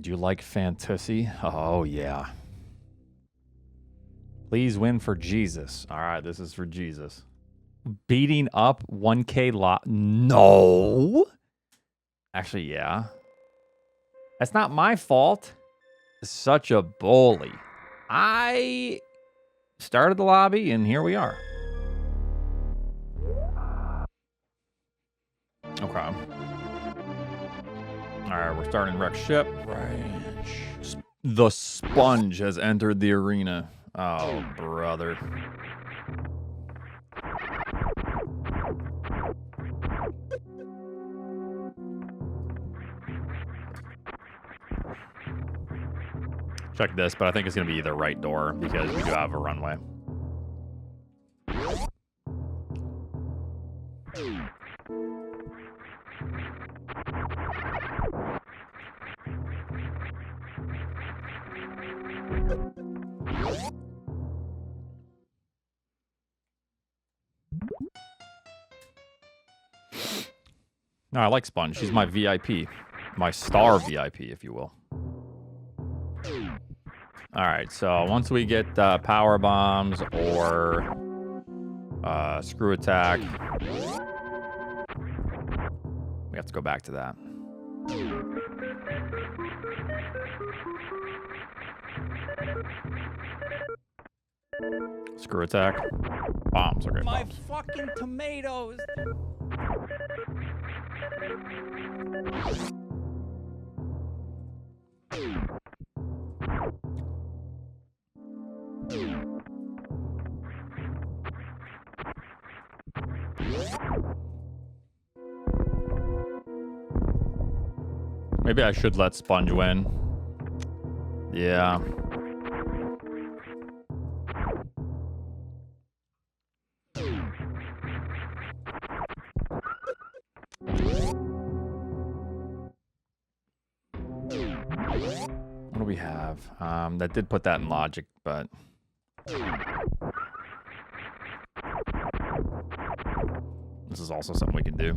Do you like Fantasy? Oh, yeah. Please win for Jesus. All right, this is for Jesus. Beating up 1K lot. No. Actually, yeah. That's not my fault. Such a bully. I started the lobby, and here we are. Okay. All right, we're starting wreck ship. Ranch. The sponge has entered the arena. Oh, brother. Check this, but I think it's going to be the right door because we do have a runway. No, I like Sponge. She's my VIP. My star VIP, if you will. Alright, so once we get power bombs or screw attack, we have to go back to that. Screw attack. Bombs. Okay, My bombs. fucking tomatoes. Maybe I should let Sponge win. Yeah. What do we have? That did put that in logic, but... This is also something we can do.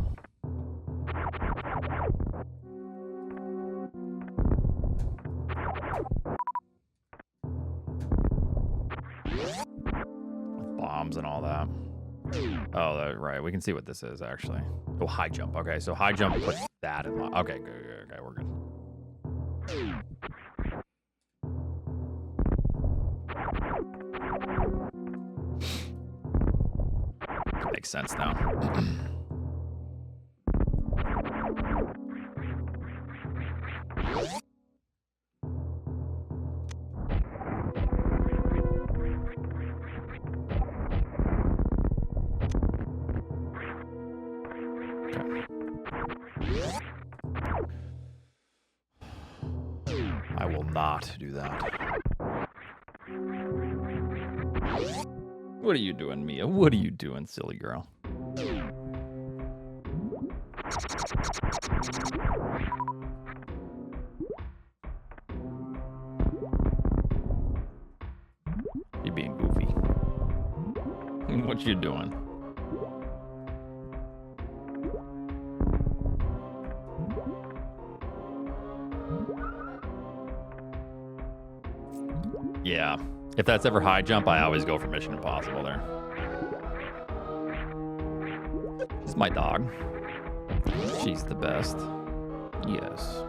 Bombs and all that. Oh, that's right. We can see what this is, actually. Oh, high jump. Okay, so high jump puts that in logic. Okay, good. Okay, we're good. Makes sense now. I will not do that. What are you doing, Mia? What are you doing, silly girl? You're being goofy. What you doing? Yeah. If that's ever high jump, I always go for Mission Impossible there. This is my dog. She's the best. Yes.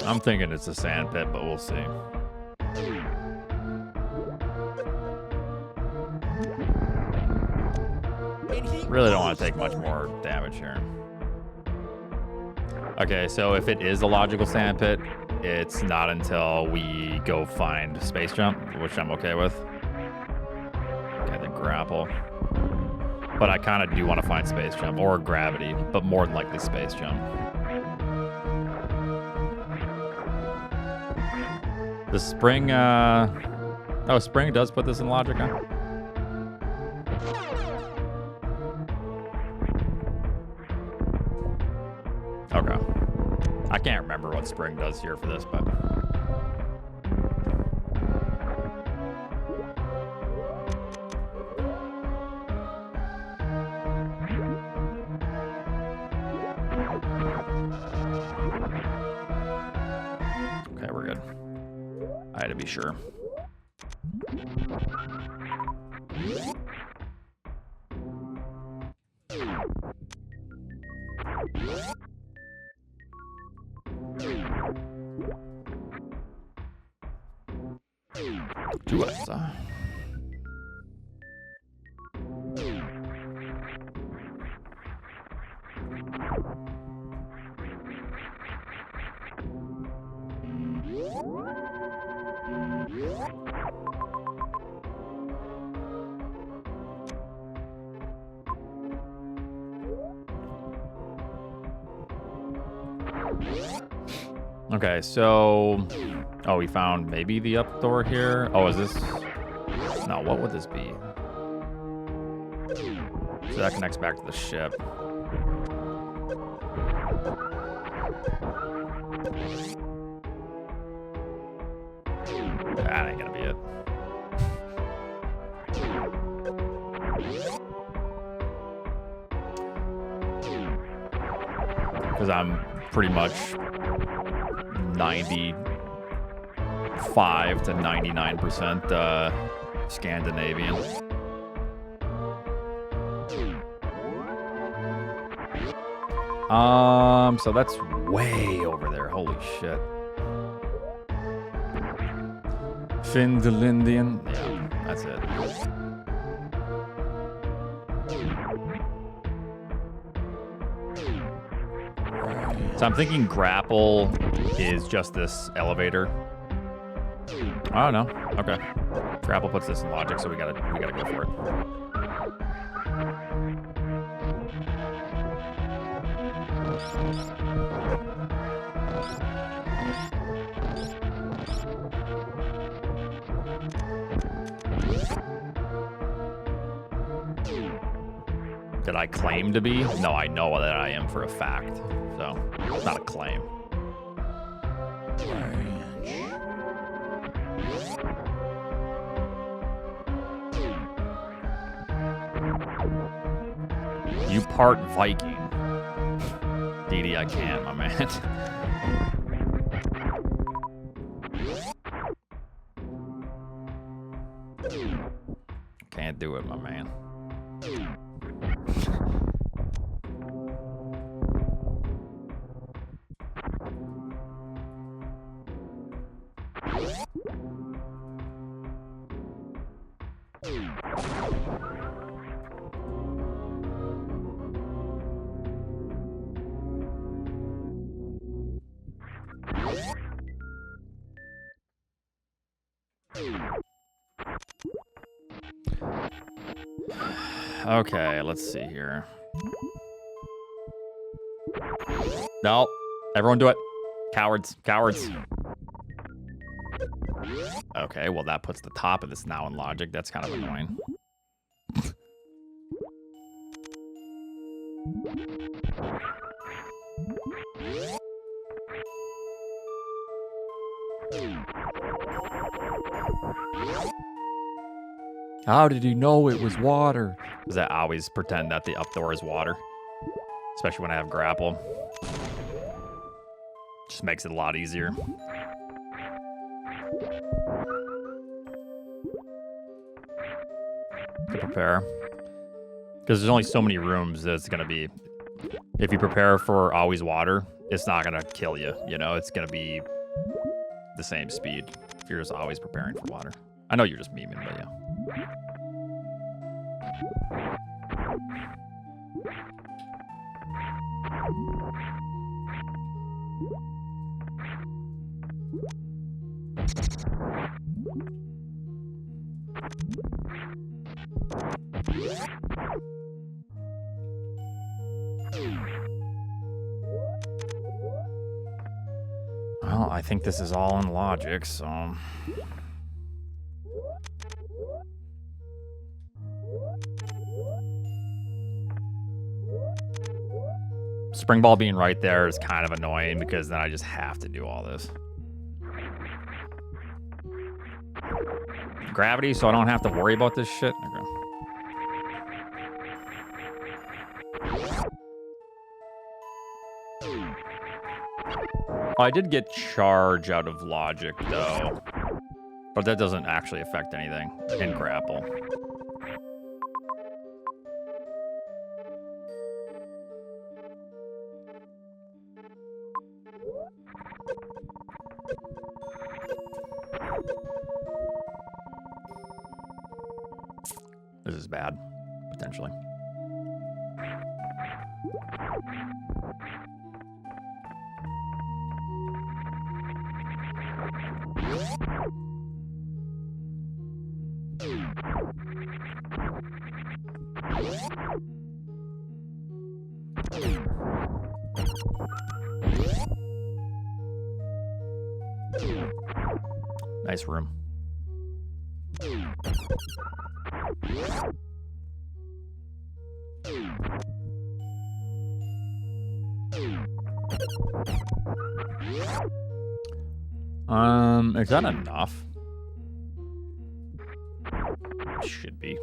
I'm thinking it's a sand pit, but we'll see. Really don't want to take much more damage here. Okay, so if it is a logical sand pit, it's not until we go find space jump, which I'm okay with. Okay, then grapple. But I kind of do want to find space jump or gravity, but more than likely space jump. The spring, oh, spring does put this in logic, huh? Okay. I can't remember what spring does here for this, but... Okay, we're good. I had to be sure. Okay, so... Oh, we found maybe the up door here. Oh, is this... No, what would this be? So that connects back to the ship. That ain't gonna be it. Because I'm pretty much 95 to 99% Scandinavian. So that's way over there. Holy shit. Finlandian. Yeah, that's it. So I'm thinking grapple is just this elevator. I don't know. Okay. Grapple puts this in logic, so we gotta go for it. Did I claim to be? No, I know that I am for a fact. So, it's not a claim. You part Viking. DD, I can't, my man. Can't do it, my man. Okay, let's see here. No, everyone do it. Cowards, cowards. Okay, well that puts the top of this now in logic. That's kind of annoying. How did he know it was water? Does that always pretend that the up door is water? Especially when I have grapple. Just makes it a lot easier. To prepare. Because there's only so many rooms that it's going to be. If you prepare for always water, it's not going to kill you. You know, it's going to be the same speed if you're just always preparing for water. I know you're just memeing, but yeah. Well, I think this is all in logic, so... Spring ball being right there is kind of annoying because then I just have to do all this. Gravity, so I don't have to worry about this shit. Okay. I did get charge out of logic, though. But that doesn't actually affect anything in grapple. This is bad, potentially. Nice room. Is that enough? Should be.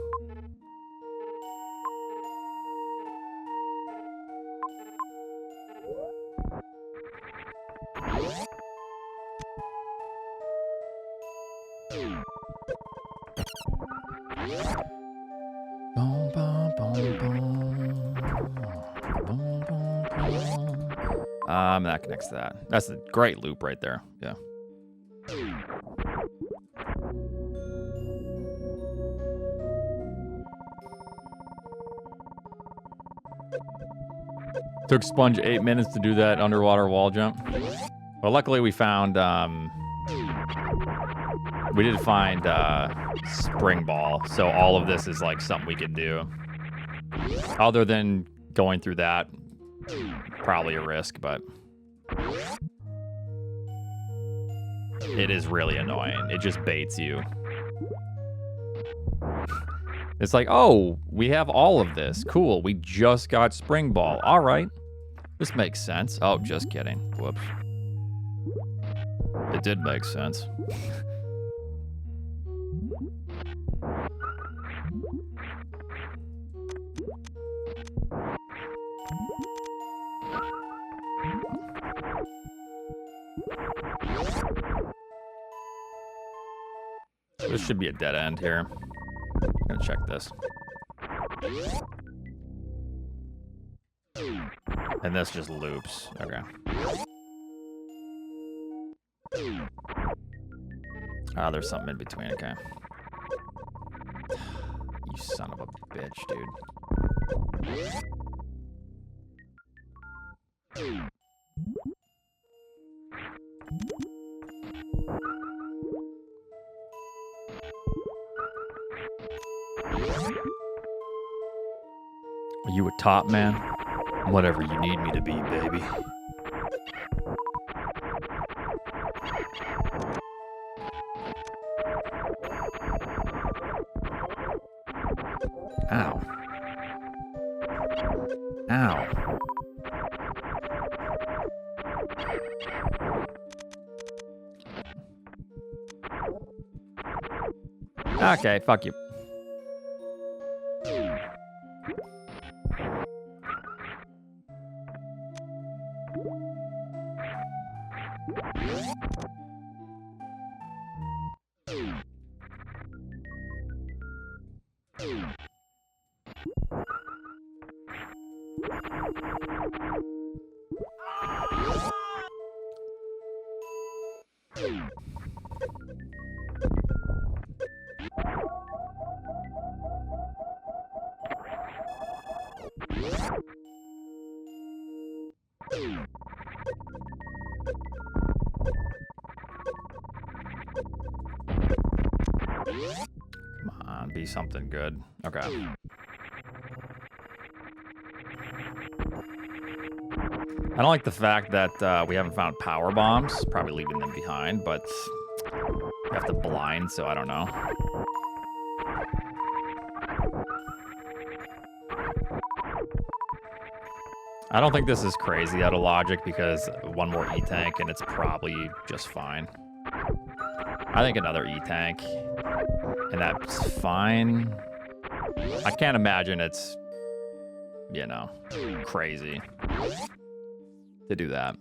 That connects to that. That's a great loop right there. Yeah. Took Sponge 8 minutes to do that underwater wall jump. Well, luckily we found, we did find spring ball, so all of this is like something we can do. Other than going through that, probably a risk, but it is really annoying. It just baits you. It's like, oh, we have all of this. Cool, we just got spring ball. All right, this makes sense. Oh, just kidding. Whoops. It did make sense. This should be a dead end here. I'm gonna check this. And this just loops. Okay. Ah, there's something in between. Okay. You son of a bitch, dude. Are you a top man? Whatever you need me to be, baby. Ow. Ow. Okay, fuck you. Come on, be something good. Okay. I don't like the fact that we haven't found power bombs. Probably leaving them behind, but we have to blind, so I don't know. I don't think this is crazy out of logic because one more E-tank and it's probably just fine. I think another E-tank and that's fine. I can't imagine it's, you know, crazy to do that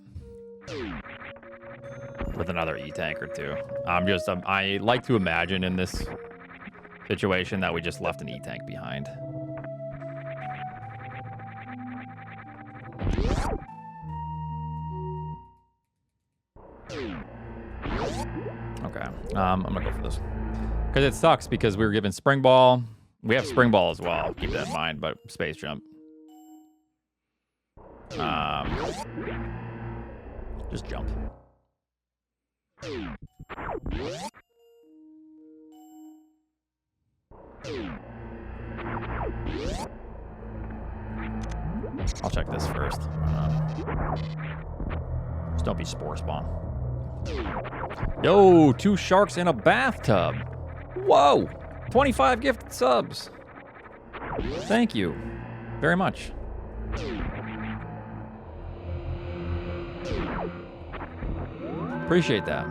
with another E-tank or two. I like to imagine in this situation that we just left an E-tank behind. Okay, I'm gonna go for this. Because it sucks because we were given Spring Ball. We have Spring Ball as well, keep that in mind, but Space Jump. Just jump. I'll check this first. Just don't be Spore Spawn. Yo, 2 sharks in a bathtub. Whoa, 25 gifted subs. Thank you very much. Appreciate that.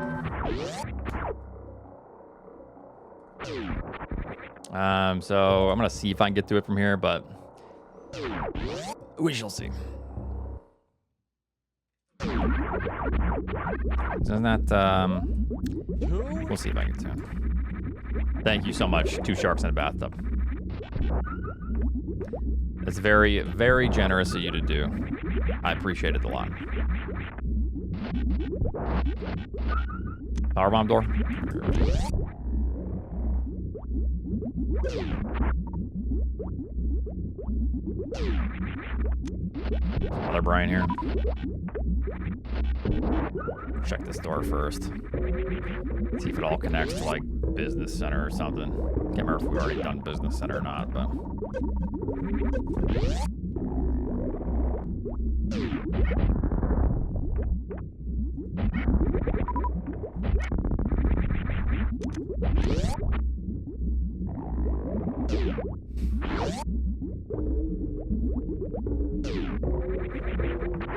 So I'm gonna see if I can get to it from here, but we shall see. Isn't that, we'll see if I can get to it. Thank you so much, 2 sharks in a bathtub. It's very, very generous of you to do. I appreciate it a lot. Powerbomb door. Another Brian here. Check this door first. See if it all connects to like business center or something. Can't remember if we've already done business center or not, but.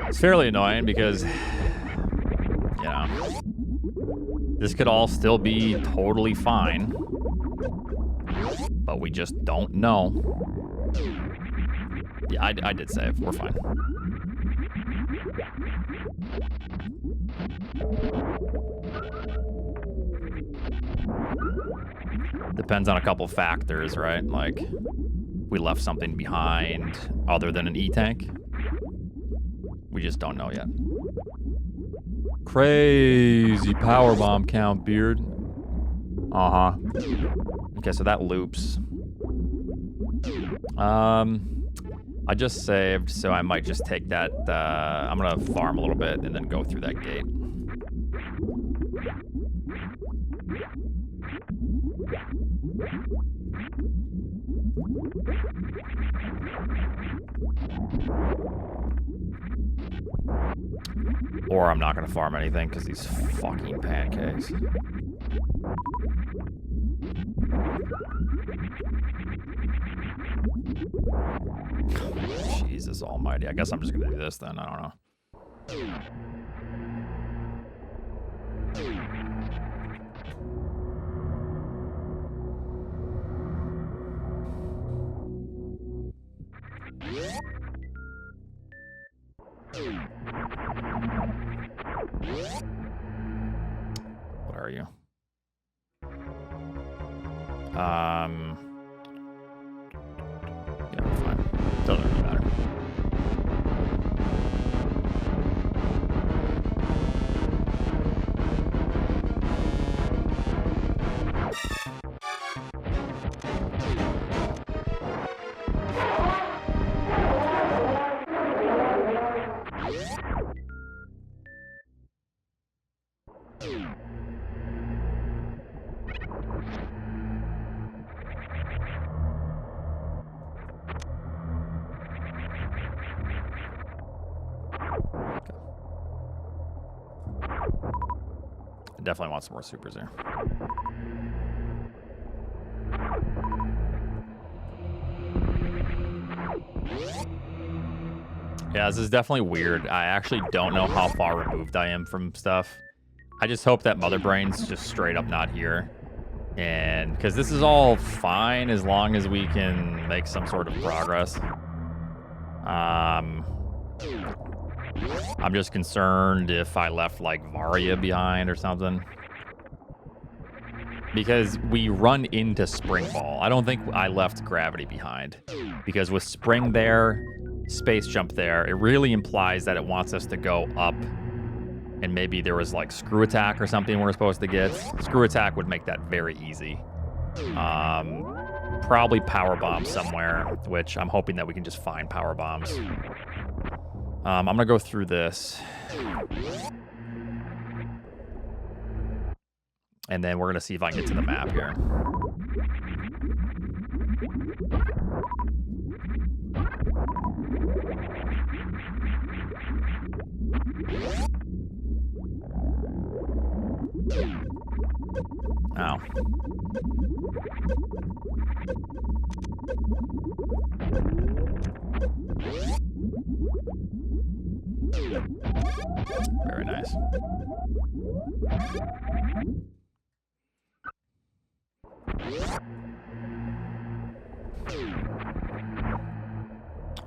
It's fairly annoying because, you know, this could all still be totally fine, but we just don't know. Yeah, I did save. We're fine. Depends on a couple factors, right? Like, we left something behind other than an E-tank. We just don't know yet. Crazy powerbomb count, Beard. Uh-huh. Okay, so that loops. I just saved, so I might just take that. I'm gonna farm a little bit and then go through that gate. Or I'm not gonna farm anything because these fucking pancakes. Jesus almighty. I guess I'm just gonna do this then. I don't know. What are you? Yeah, we're fine. Doesn't really matter. definitely want some more supers here. Yeah, this is definitely weird. I actually don't know how far removed I am from stuff. I just hope that Mother Brain's just straight up not here. And because this is all fine as long as we can make some sort of progress. I'm just concerned if I left like Varia behind or something. Because we run into Spring Ball. I don't think I left Gravity behind. Because with Spring there, Space Jump there, it really implies that it wants us to go up. And maybe there was like Screw Attack or something we're supposed to get. Screw Attack would make that very easy. Probably Power Bomb somewhere, which I'm hoping that we can just find Power Bombs. I'm going to go through this. And then we're going to see if I can get to the map here. Ow. Very nice.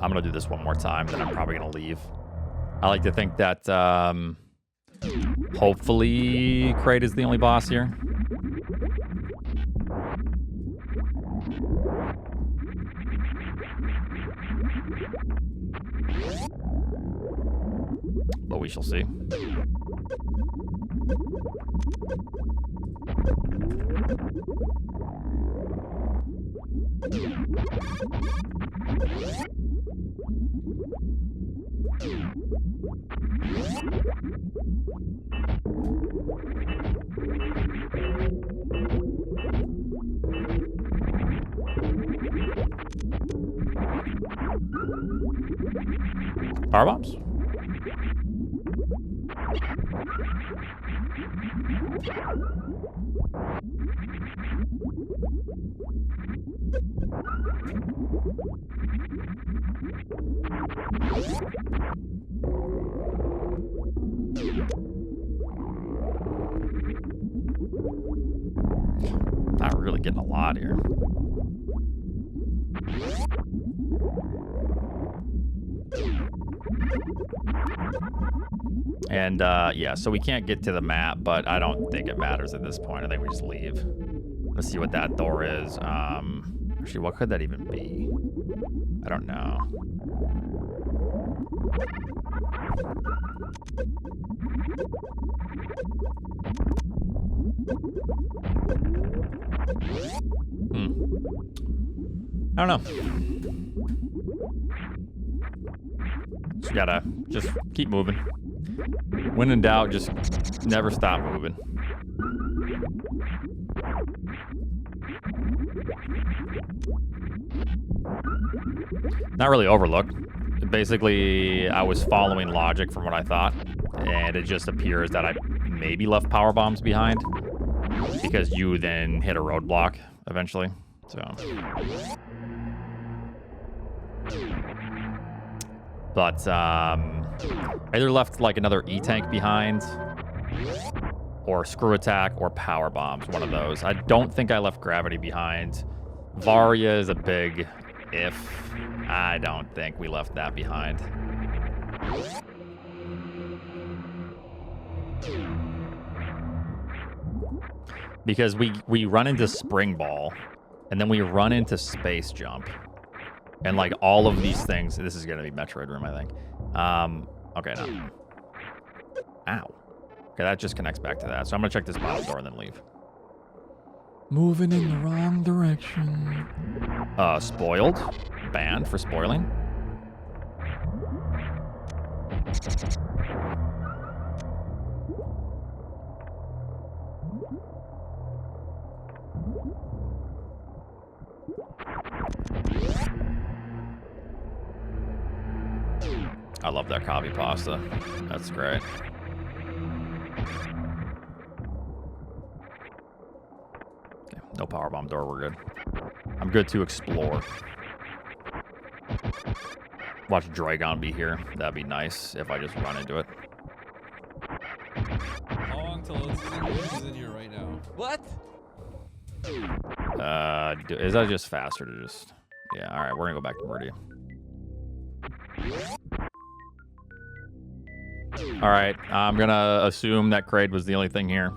I'm gonna do this one more time, then I'm probably gonna leave. I like to think that hopefully Kraid is the only boss here. But we shall see. Power bombs. Not really getting a lot here. And yeah, so we can't get to the map, but I don't think it matters at this point. I think we just leave. Let's see what that door is. Actually, what could that even be? I don't know. I don't know. Just gotta just keep moving. When in doubt, just never stop moving. Not really overlooked. Basically, I was following logic from what I thought, and it just appears that I maybe left power bombs behind because you then hit a roadblock eventually. So, but I either left like another E-tank behind, or Screw Attack, or Power Bombs, one of those. I don't think I left Gravity behind. Varia is a big if. I don't think we left that behind. Because we run into Spring Ball, and then we run into Space Jump. And like all of these things, this is gonna be Metroid Room, I think. Okay, no. Ow. Okay, that just connects back to that. So I'm gonna check this bottom door and then leave. Moving in the wrong direction. Spoiled. Banned for spoiling. I love that coffee pasta. That's great. No powerbomb door, we're good. I'm good to explore. Watch Dragon be here. That'd be nice if I just run into it. How long till it's in here right now? What? Is that just faster to just... Yeah, alright, we're gonna go back to Maridia. Alright, I'm gonna assume that Kraid was the only thing here.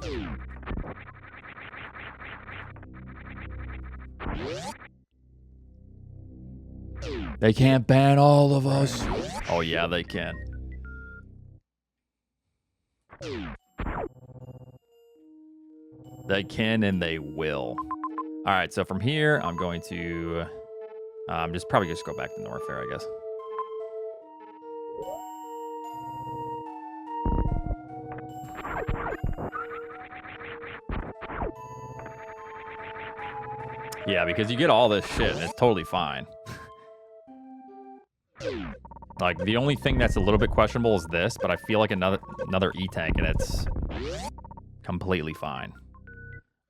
They can't ban all of us. Oh yeah, they can. They can and they will. All right, so from here, I'm going to probably just go back to Norfair, I guess. Yeah, because you get all this shit, and it's totally fine. Like, the only thing that's a little bit questionable is this, but I feel like another E-tank, and it's completely fine.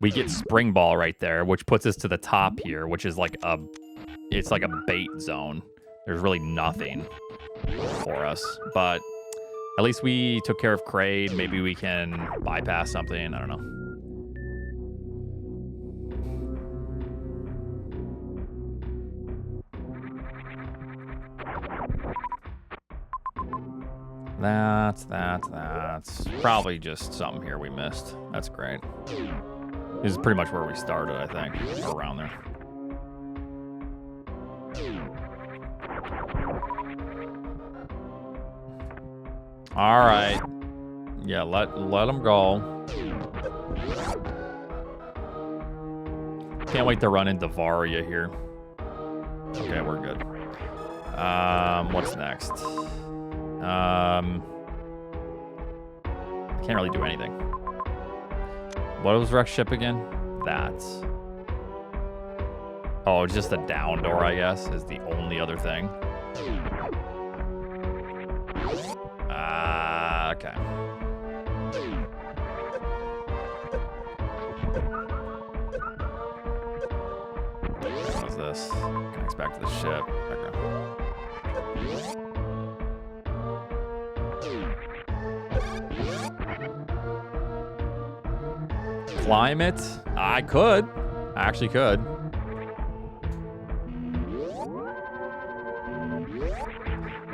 We get Spring Ball right there, which puts us to the top here, which is like it's like a bait zone. There's really nothing for us, but at least we took care of Kraid. Maybe we can bypass something. I don't know. That's probably just something here we missed. That's great. This is pretty much where we started, I think, or around there. All right. Yeah, let them go. Can't wait to run into Varia here. Okay, we're good. What's next? Can't really do anything. What was Rex ship again? That's... Oh, just a down door, I guess, is the only other thing. Okay. What's this? Connects back to the ship. Okay. Climb it? I could. I actually could.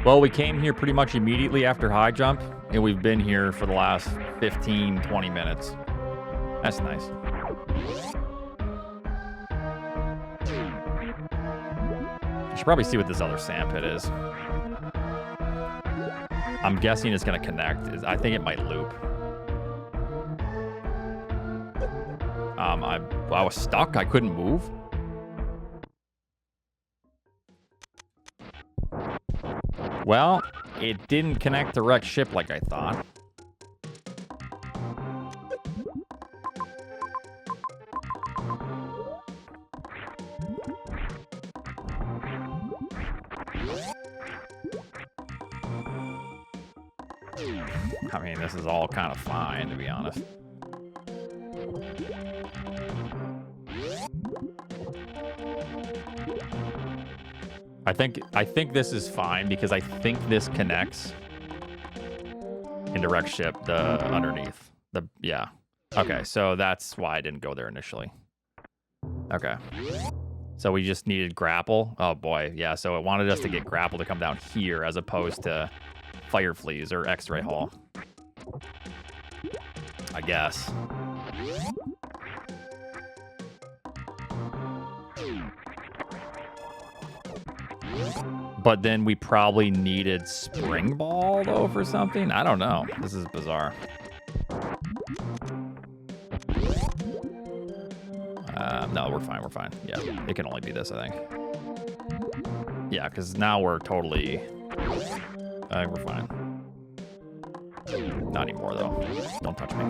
Well, we came here pretty much immediately after high jump, and we've been here for the last 15, 20 minutes. That's nice. You should probably see what this other sand pit is. I'm guessing it's going to connect. I think it might loop. I was stuck. I couldn't move. Well, it didn't connect the wrecked ship like I thought. I mean, this is all kind of fine, to be honest. I think this is fine because I think this connects into wrecked ship, the underneath. Yeah. Okay, so that's why I didn't go there initially. Okay. So we just needed grapple. Oh boy, yeah, so it wanted us to get grapple to come down here as opposed to fire fleas or X-ray hull. I guess. But then we probably needed Spring Ball, though, for something? I don't know. This is bizarre. No, we're fine. We're fine. Yeah, it can only be this, I think. Yeah, because now we're totally... I think we're fine. Not anymore, though. Don't touch me.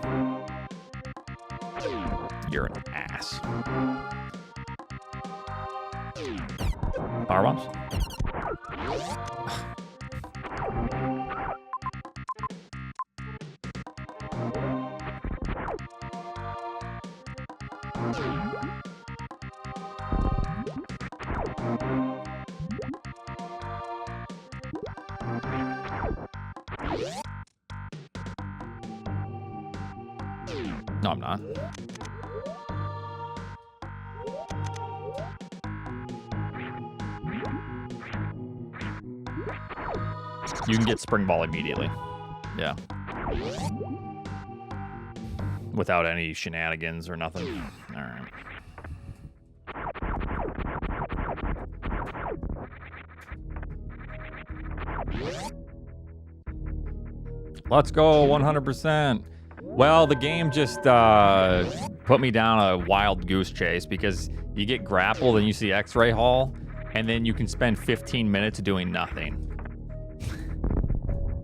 You're an ass. Power bombs? No, I'm not. You can get Spring Ball immediately. Yeah. Without any shenanigans or nothing. All right. Let's go, 100%. Well, the game just put me down a wild goose chase because you get grappled and you see X-Ray Hall, and then you can spend 15 minutes doing nothing.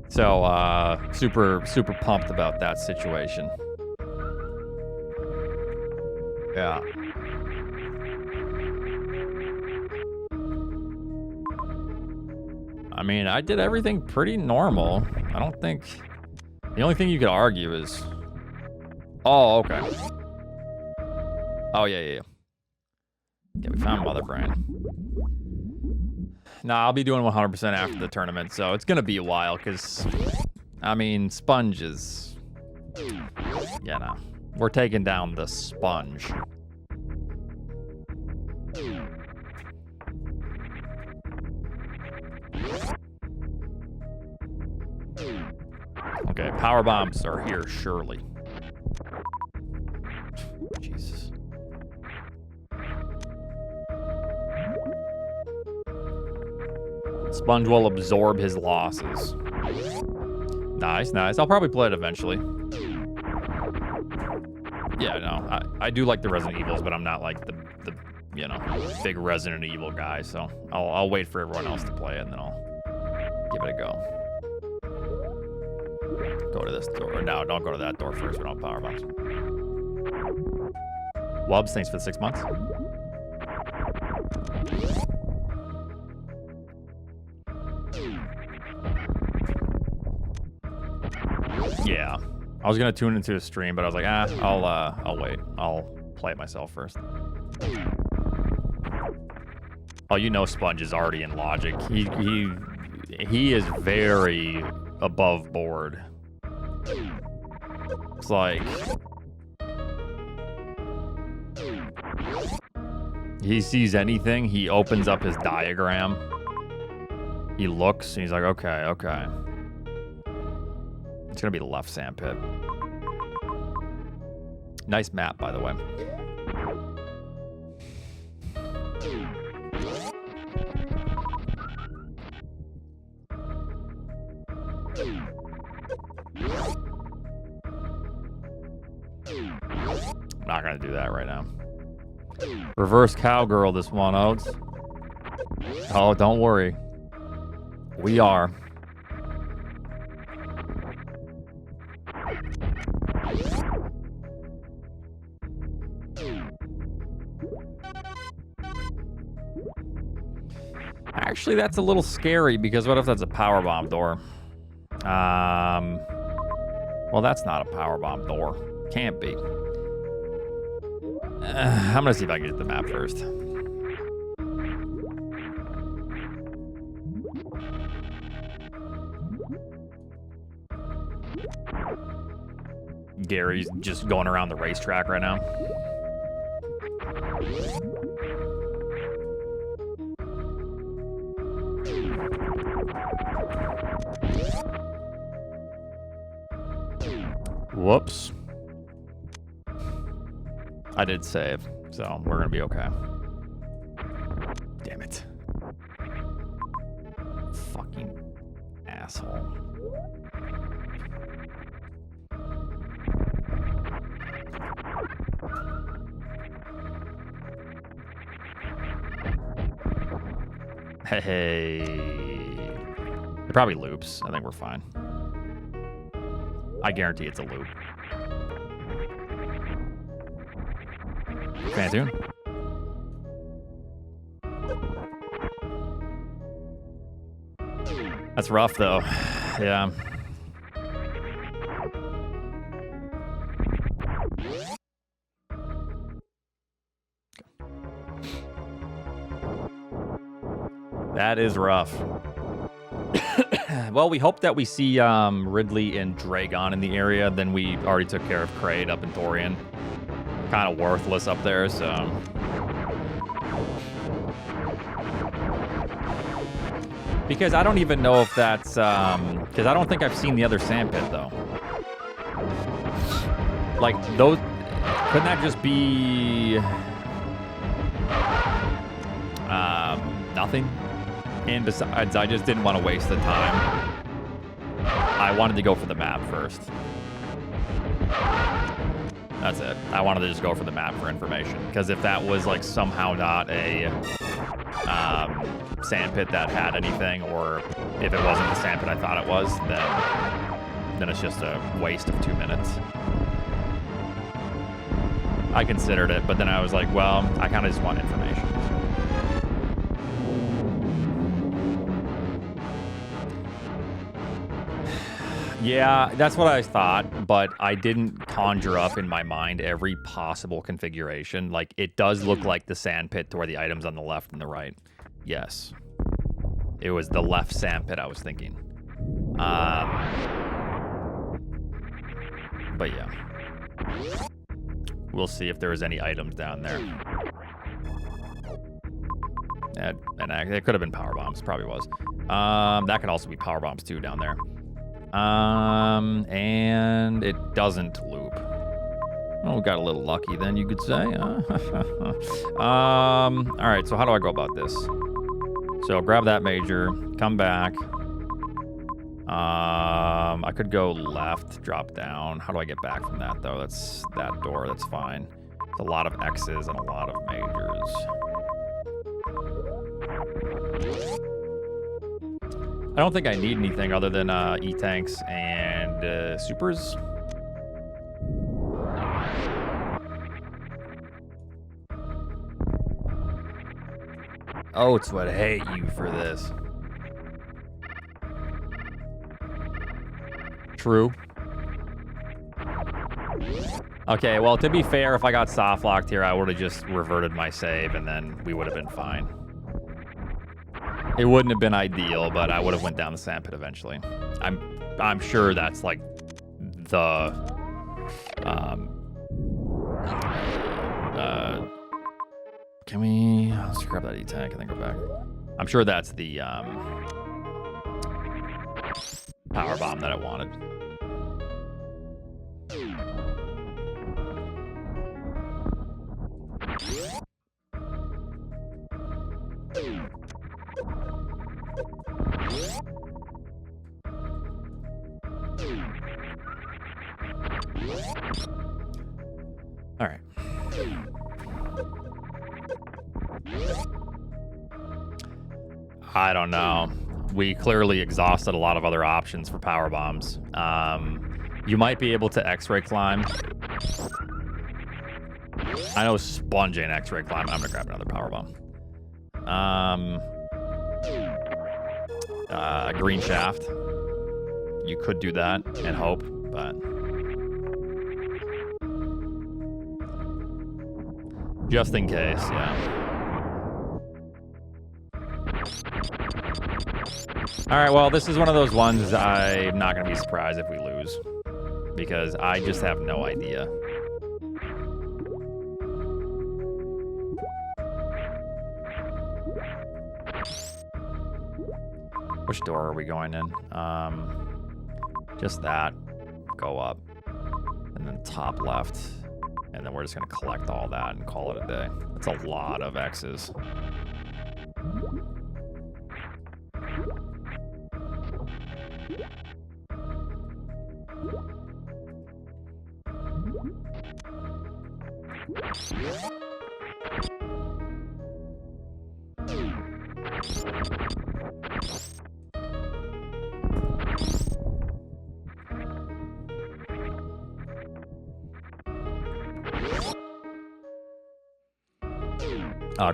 So, super pumped about that situation. Yeah. I mean, I did everything pretty normal. I don't think... The only thing you could argue is... Oh, okay. Oh, yeah. Yeah, we found Mother Brain. Nah, I'll be doing 100% after the tournament, so it's gonna be a while, because... I mean, Sponge is... Yeah, no. We're taking down the Sponge. Okay, power bombs are here, surely. Jesus. Sponge will absorb his losses. Nice. I'll probably play it eventually. Yeah, no, I do like the Resident Evils, but I'm not like the you know, big Resident Evil guy, so I'll wait for everyone else to play it, and then I'll give it a go. Go to this door. No, don't go to that door first. We don't have power bombs. Wubs, thanks for the 6 months. Yeah. I was gonna tune into a stream, but I was like, I'll wait. I'll play it myself first. Oh, you know Sponge is already in logic. He is very above board. It's like he sees anything, he opens up his diagram. He looks, and he's like, okay. It's gonna be the left sand pit. Nice map, by the way. I'm not gonna do that right now. Reverse cowgirl this one, Oats. Oh, don't worry. We are. Actually, that's a little scary because what if that's a powerbomb door? Well, that's not a powerbomb door. Can't be. I'm gonna see if I can get the map first. Gary's just going around the racetrack right now. Whoops. I did save, so we're gonna be okay. Damn it. Fucking asshole. Hey. It probably loops. I think we're fine. I guarantee it's a loop. Fantoon. That's rough, though. Yeah. That is rough. Well, we hope that we see Ridley and Dragon in the area. Then we already took care of Kraid up in Tourian. Kind of worthless up there, so... Because I don't even know if that's... Because I don't think I've seen the other sandpit, though. Like, those... Couldn't that just be... nothing? And besides, I just didn't want to waste the time. I wanted to go for the map first. That's it. I wanted to just go for the map for information. Because if that was, like, somehow not a... sandpit that had anything, or if it wasn't the sandpit I thought it was, then it's just a waste of 2 minutes. I considered it, but then I was like, well, I kind of just want information. Yeah, that's what I thought, but I didn't conjure up in my mind every possible configuration. Like, it does look like the sandpit to where the items on the left and the right. Yes. It was the left sandpit I was thinking. But yeah. We'll see if there is any items down there. And it could have been power bombs. Probably was. That could also be power bombs too down there. And it doesn't loop. Oh, we got a little lucky then, you could say. All right, so how do I go about this? So grab that major, come back. I could go left, drop down. How do I get back from that, though? That's that door. That's fine. It's a lot of X's and a lot of majors. I don't think I need anything other than E-tanks and supers. Oats would hate you for this. True. Okay, well, to be fair, if I got soft locked here, I would have just reverted my save, and then we would have been fine. It wouldn't have been ideal, but I would have went down the sandpit eventually. I'm sure that's like the can we let's grab that E-tank and then go back. I'm sure that's the power bomb that I wanted. All right. I don't know. We clearly exhausted a lot of other options for power bombs. You might be able to X-ray climb. I know sponge and X-ray climb. I'm gonna grab another power bomb. A green shaft. You could do that and hope, but just in case, yeah. All right, well, this is one of those ones I'm not going to be surprised if we lose, because I just have no idea. Which door are we going in? Just that. Go up. And then top left. And then we're just going to collect all that and call it a day. That's a lot of X's.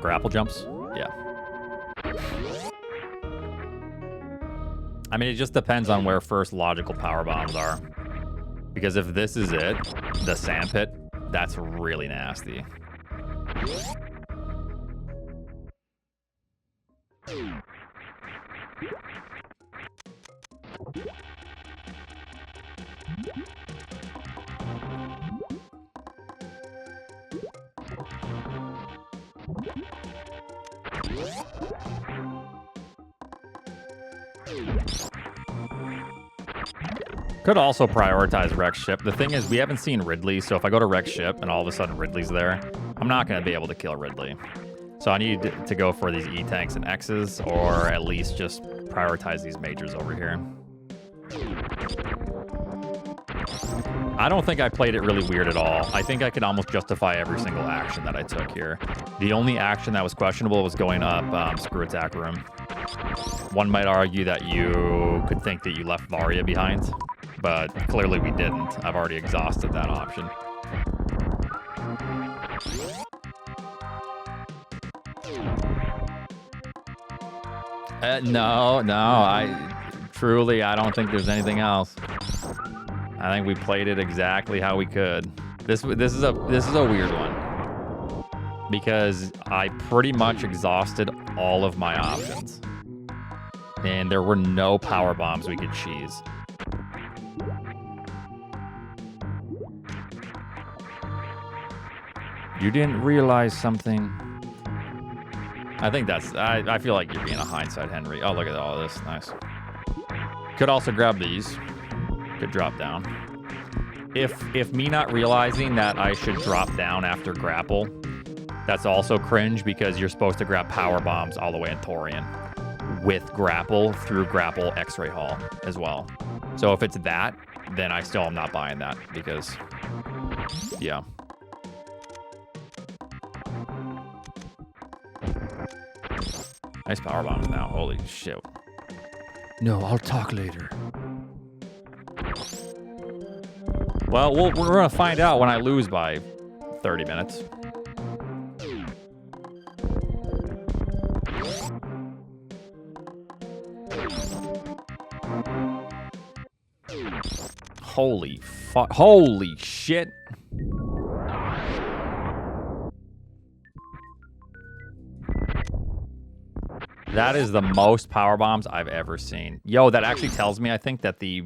Grapple jumps? Yeah. I mean, it just depends on where first logical power bombs are. Because if this is it, the sandpit, that's really nasty. Could also prioritize Rex ship. The thing is, we haven't seen Ridley, so if I go to Rex ship and all of a sudden Ridley's there, I'm not going to be able to kill Ridley. So I need to go for these E-tanks and X's, or at least just prioritize these majors over here. I don't think I played it really weird at all. I think I could almost justify every single action that I took here. The only action that was questionable was going up Screw Attack Room. One might argue that you could think that you left Varia behind, but clearly we didn't. I've already exhausted that option. No, I don't think there's anything else. I think we played it exactly how we could. This is a weird one because I pretty much exhausted all of my options, and there were no power bombs we could cheese. You didn't realize something. I think that's... I feel like you're being a hindsight Henry. Oh, look at all this. Nice. Could also grab these. Could drop down. If me not realizing that I should drop down after grapple, that's also cringe because you're supposed to grab power bombs all the way in Tourian with grapple through grapple X-ray Hall as well. So if it's that, then I still am not buying that because, yeah. Nice power bombs now. Holy shit. No, I'll talk later. Well, we're going to find out when I lose by 30 minutes. Holy fuck. Holy shit. That is the most power bombs I've ever seen. Yo, that actually tells me, I think, that the...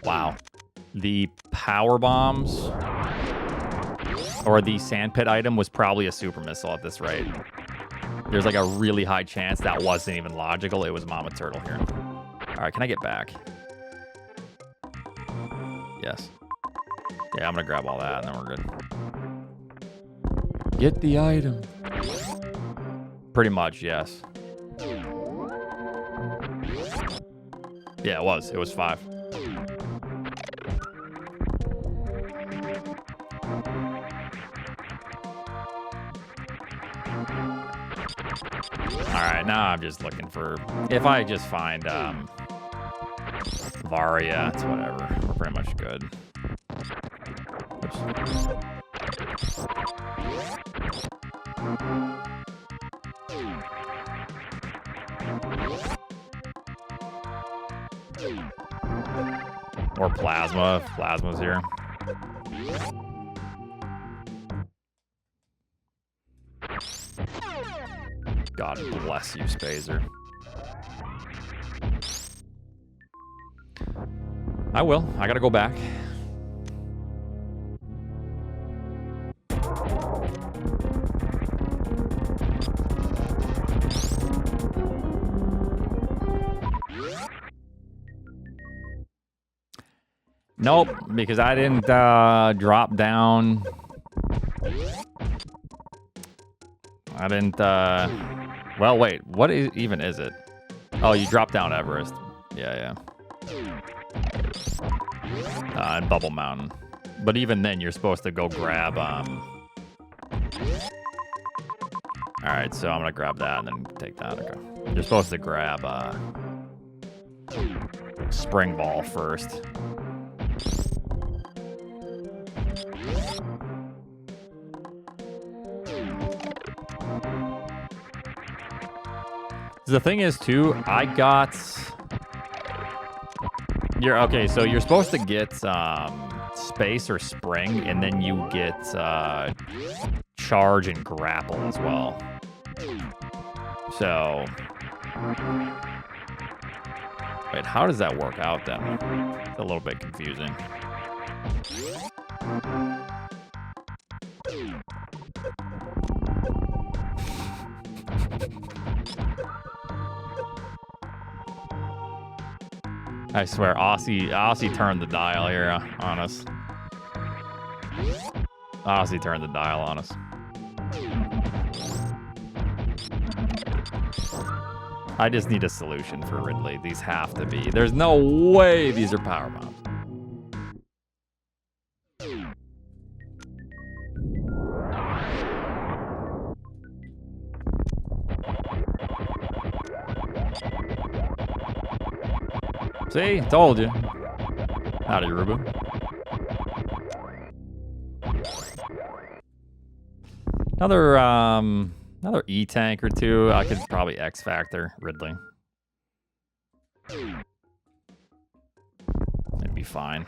Wow. The power bombs or the sandpit item was probably a super missile at this rate. There's like a really high chance that wasn't even logical. It was Mama Turtle here. All right, can I get back? Yes. Yeah, I'm going to grab all that and then we're good. Get the item. Pretty much, yes. Yeah, it was. It was 5. Alright, now I'm just looking for... If I just find Varia, it's whatever. We're pretty much good. Oops. Or Plasma. Plasma's here. God bless you, Spazer. I will. I gotta go back. Nope, because I didn't drop down. I didn't... Well, wait. What even is it? Oh, you drop down Everest. Yeah. And Bubble Mountain. But even then, you're supposed to go grab... Alright, so I'm going to grab that and then take that. Okay. You're supposed to grab Spring Ball first. The thing is, too, I got... Okay, so you're supposed to get Space or Spring, and then you get Charge and Grapple as well. So... Wait, how does that work out then? It's a little bit confusing. I swear, Aussie turned the dial here on us. Aussie turned the dial on us. I just need a solution for Ridley. These have to be. There's no way these are power bombs. See? Told you. Howdy, Rubu. Another E-tank or two. I could probably X-Factor Ridley. It'd be fine.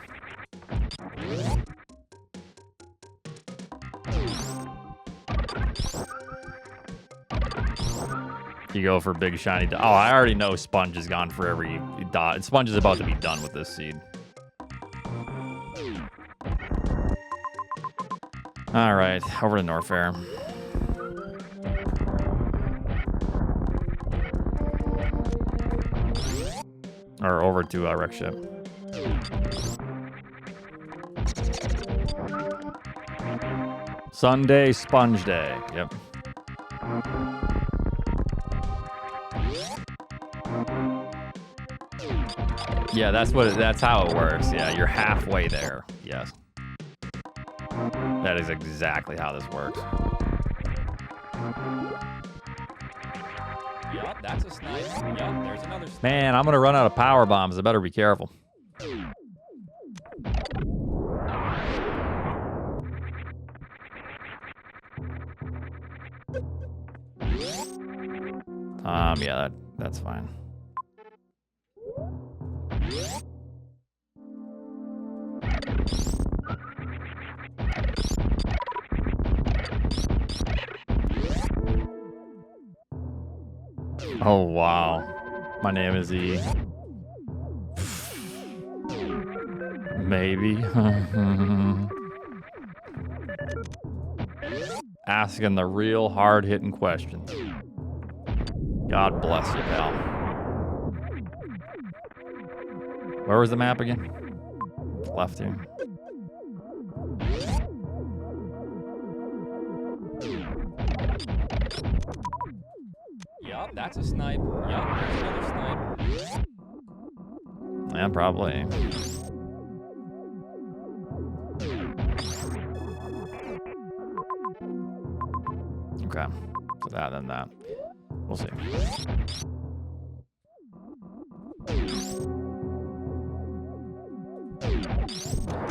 You go for big shiny dot. Oh, I already know Sponge is gone for every dot. Sponge is about to be done with this seed. All right, over to Norfair. Or over to Wreck Ship. Sunday Sponge Day. Yep. Yeah, that's how it works. Yeah, you're halfway there. Yes. That is exactly how this works. Yup, that's a snipe. Yup, there's another snipe. Man, I'm gonna run out of power bombs. I better be careful. Yeah, that's fine. Oh, wow. My name is E. Maybe. Asking the real hard-hitting questions. God bless you, pal. Where was the map again? Left here. Yup, that's a snipe. Yup, there's another snipe. Yeah, probably. Okay. So that, then that. We'll see.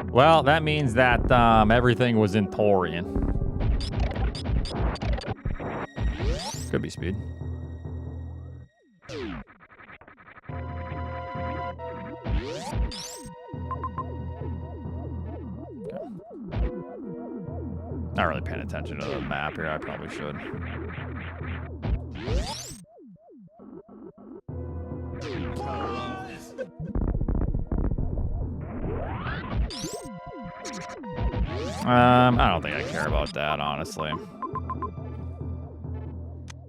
Well, that means that everything was in Tourian. Could be speed. Not really paying attention to the map here. I probably should. I don't think I care about that, honestly.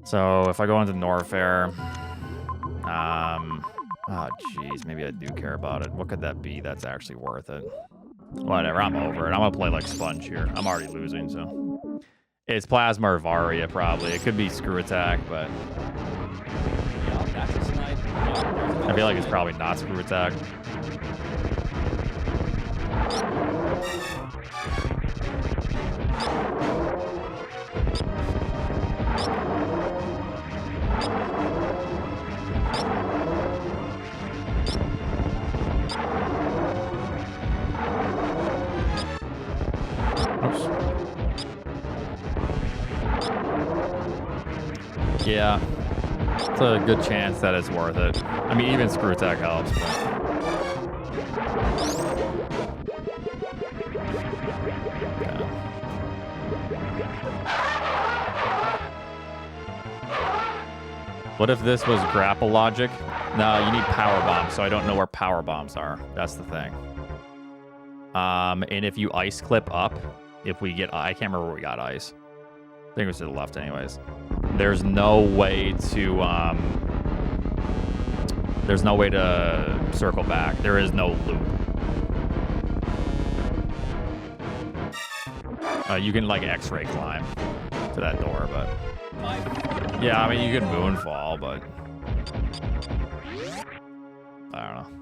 So if I go into Norfair, oh jeez, maybe I do care about it. What could that be that's actually worth it? Whatever, I'm over it. I'm gonna play like Sponge here. I'm already losing, so. It's Plasma or Varia, probably. It could be Screw Attack, but That's a snipe. I feel like it's probably not Screw Attack. Yeah, it's a good chance that it's worth it. I mean, even Screw Attack helps, but... What if this was grapple logic? No, you need power bombs, so I don't know where power bombs are. That's the thing. And if you ice clip up, if we get, I can't remember where we got ice. I think it was to the left anyways. There's no way to, there's no way to circle back. There is no loop. You can like X-ray climb to that door, but yeah, I mean you could moonfall, but I don't know.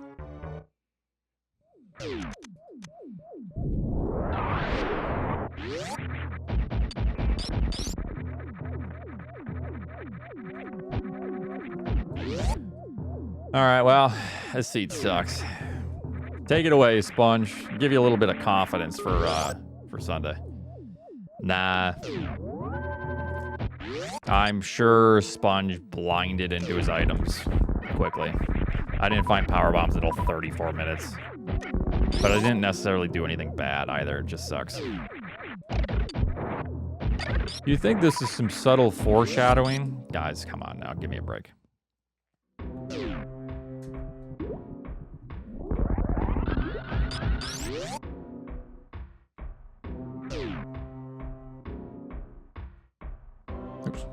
All right, well, this seat sucks. Take it away, Sponge. Give you a little bit of confidence for Sunday. Nah. I'm sure Sponge blinded into his items quickly. I didn't find power bombs until 34 minutes. But I didn't necessarily do anything bad either. It just sucks. You think this is some subtle foreshadowing? Guys, come on now. Give me a break. Oops.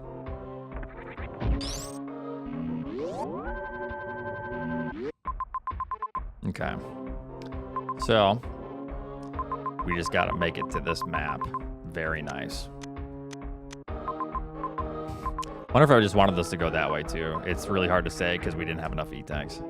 Okay. So, we just gotta make it to this map. Very nice. Wonder if I just wanted this to go that way too. It's really hard to say because we didn't have enough E-tanks.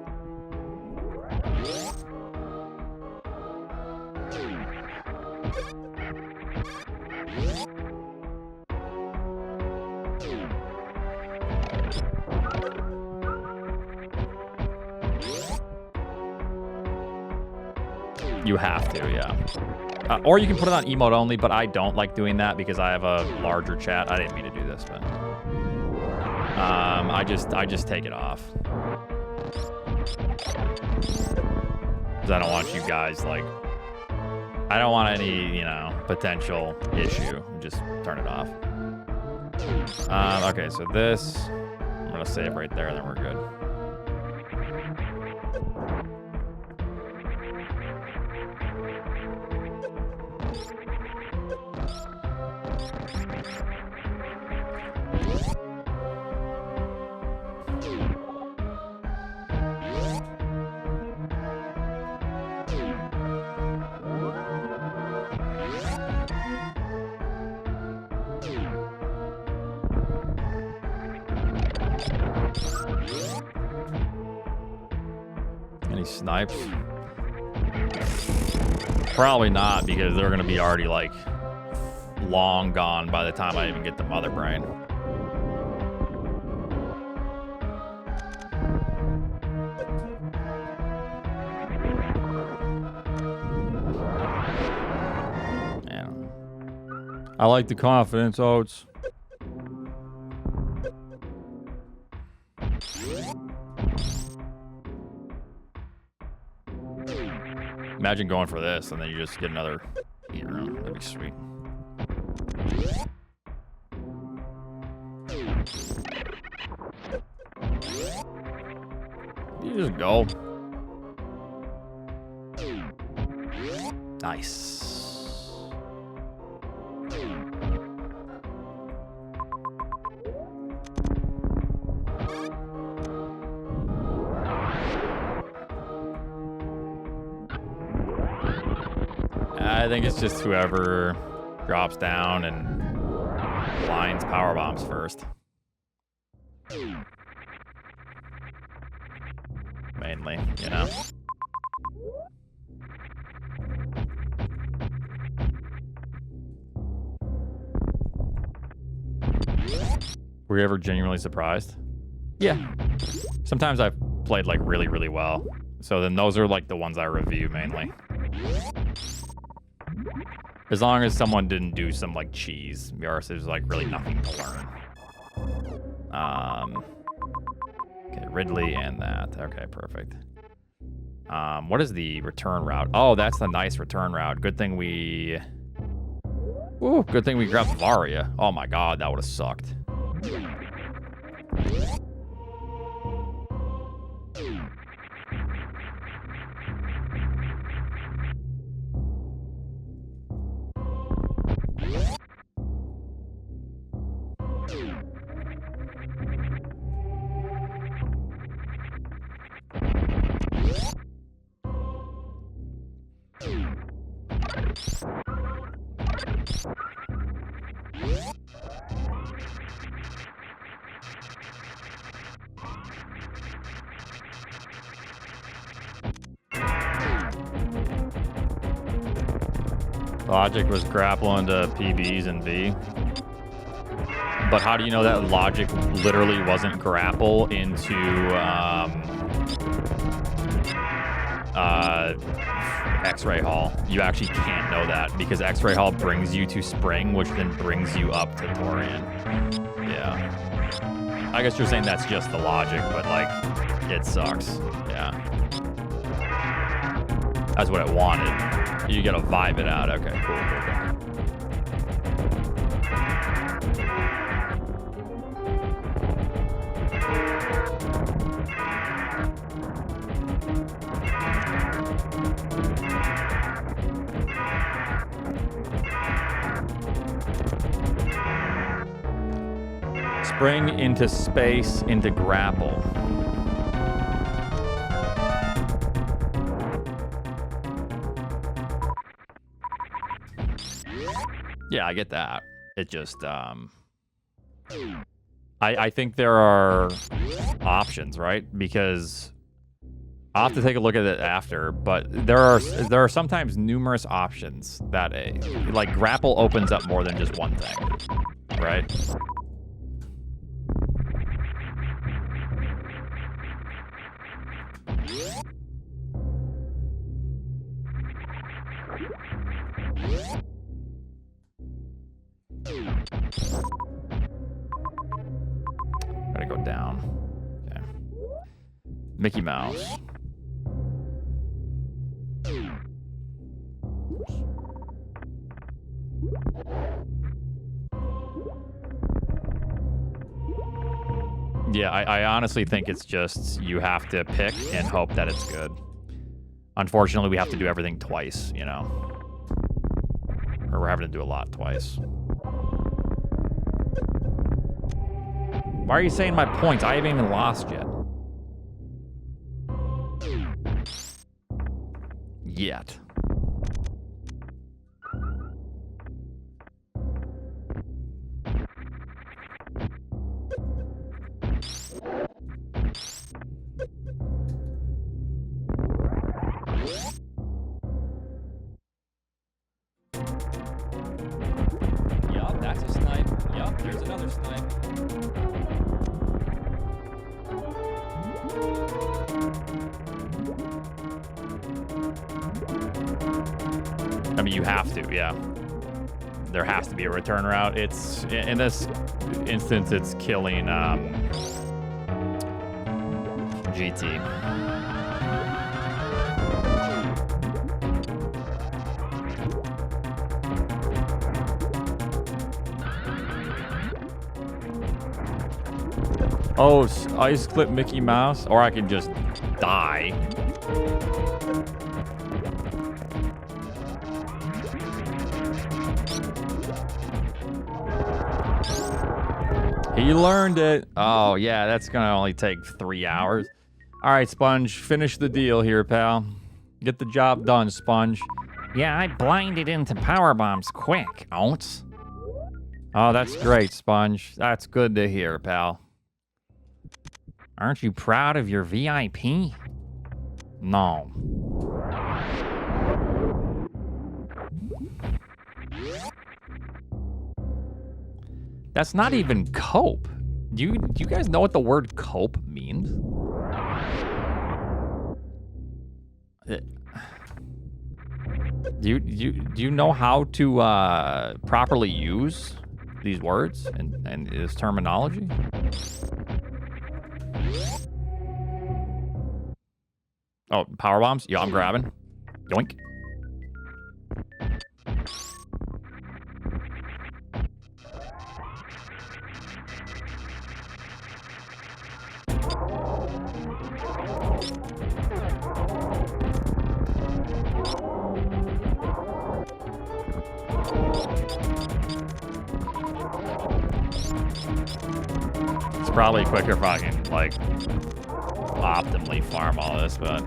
You have to, yeah. Or you can put it on emote only, but I don't like doing that because I have a larger chat. I didn't mean to do this, but I just take it off. Because I don't want you guys like, I don't want any, you know, potential issue. Just turn it off. Okay, so this, I'm gonna save right there, and then we're good. Any snipes? Probably not, because they're gonna be already like long gone by the time I even get the mother brain. Man, I like the confidence, Oats. Imagine going for this and then you just get another heat room. That'd be sweet. You just go. Nice. I think it's just whoever drops down and blinds power bombs first. Mainly, you know. Were you ever genuinely surprised? Yeah. Sometimes I've played like really, really well. So then those are like the ones I review mainly. As long as someone didn't do some like cheese, or there's like really nothing to learn. Okay, Ridley and that. Okay, perfect. What is the return route? Oh, that's the nice return route. Good thing we... Ooh, good thing we grabbed Varia. Oh my god, that would have sucked. Logic was grapple into PBs and V. But how do you know that logic literally wasn't grapple into X-Ray Hall? You actually can't know that because X-Ray Hall brings you to Spring, which then brings you up to Tourian. Yeah. I guess you're saying that's just the logic, but like, it sucks. Yeah. That's what it wanted. You gotta vibe it out. Okay, cool. Spring into space into grapple. Yeah, I get that. It just, I think there are options, right? Because I'll have to take a look at it after, but there are sometimes numerous options that like grapple opens up more than just one thing, right? Gotta go down. Okay. Mickey Mouse. Yeah, I honestly think it's just you have to pick and hope that it's good. Unfortunately, we have to do everything twice, you know? Or we're having to do a lot twice. Why are you saying my points? I haven't even lost yet. Yet. Yup, that's a snipe. Yup, there's another snipe. I mean, you have to, yeah. There has to be a return route. It's, in this instance, it's killing GT. Oh, ice clip Mickey Mouse, or I can just die. He learned it. Oh, yeah, that's going to only take 3 hours. All right, Sponge, finish the deal here, pal. Get the job done, Sponge. Yeah, I blinded into power bombs quick, Oats. Oh, that's great, Sponge. That's good to hear, pal. Aren't you proud of your VIP? No. That's not even cope. Do you guys know what the word cope means? Do you know how to properly use these words and this terminology? Oh, power bombs? Yeah, I'm grabbing. Yoink. It's probably quicker if I can, like, optimally farm all this, but...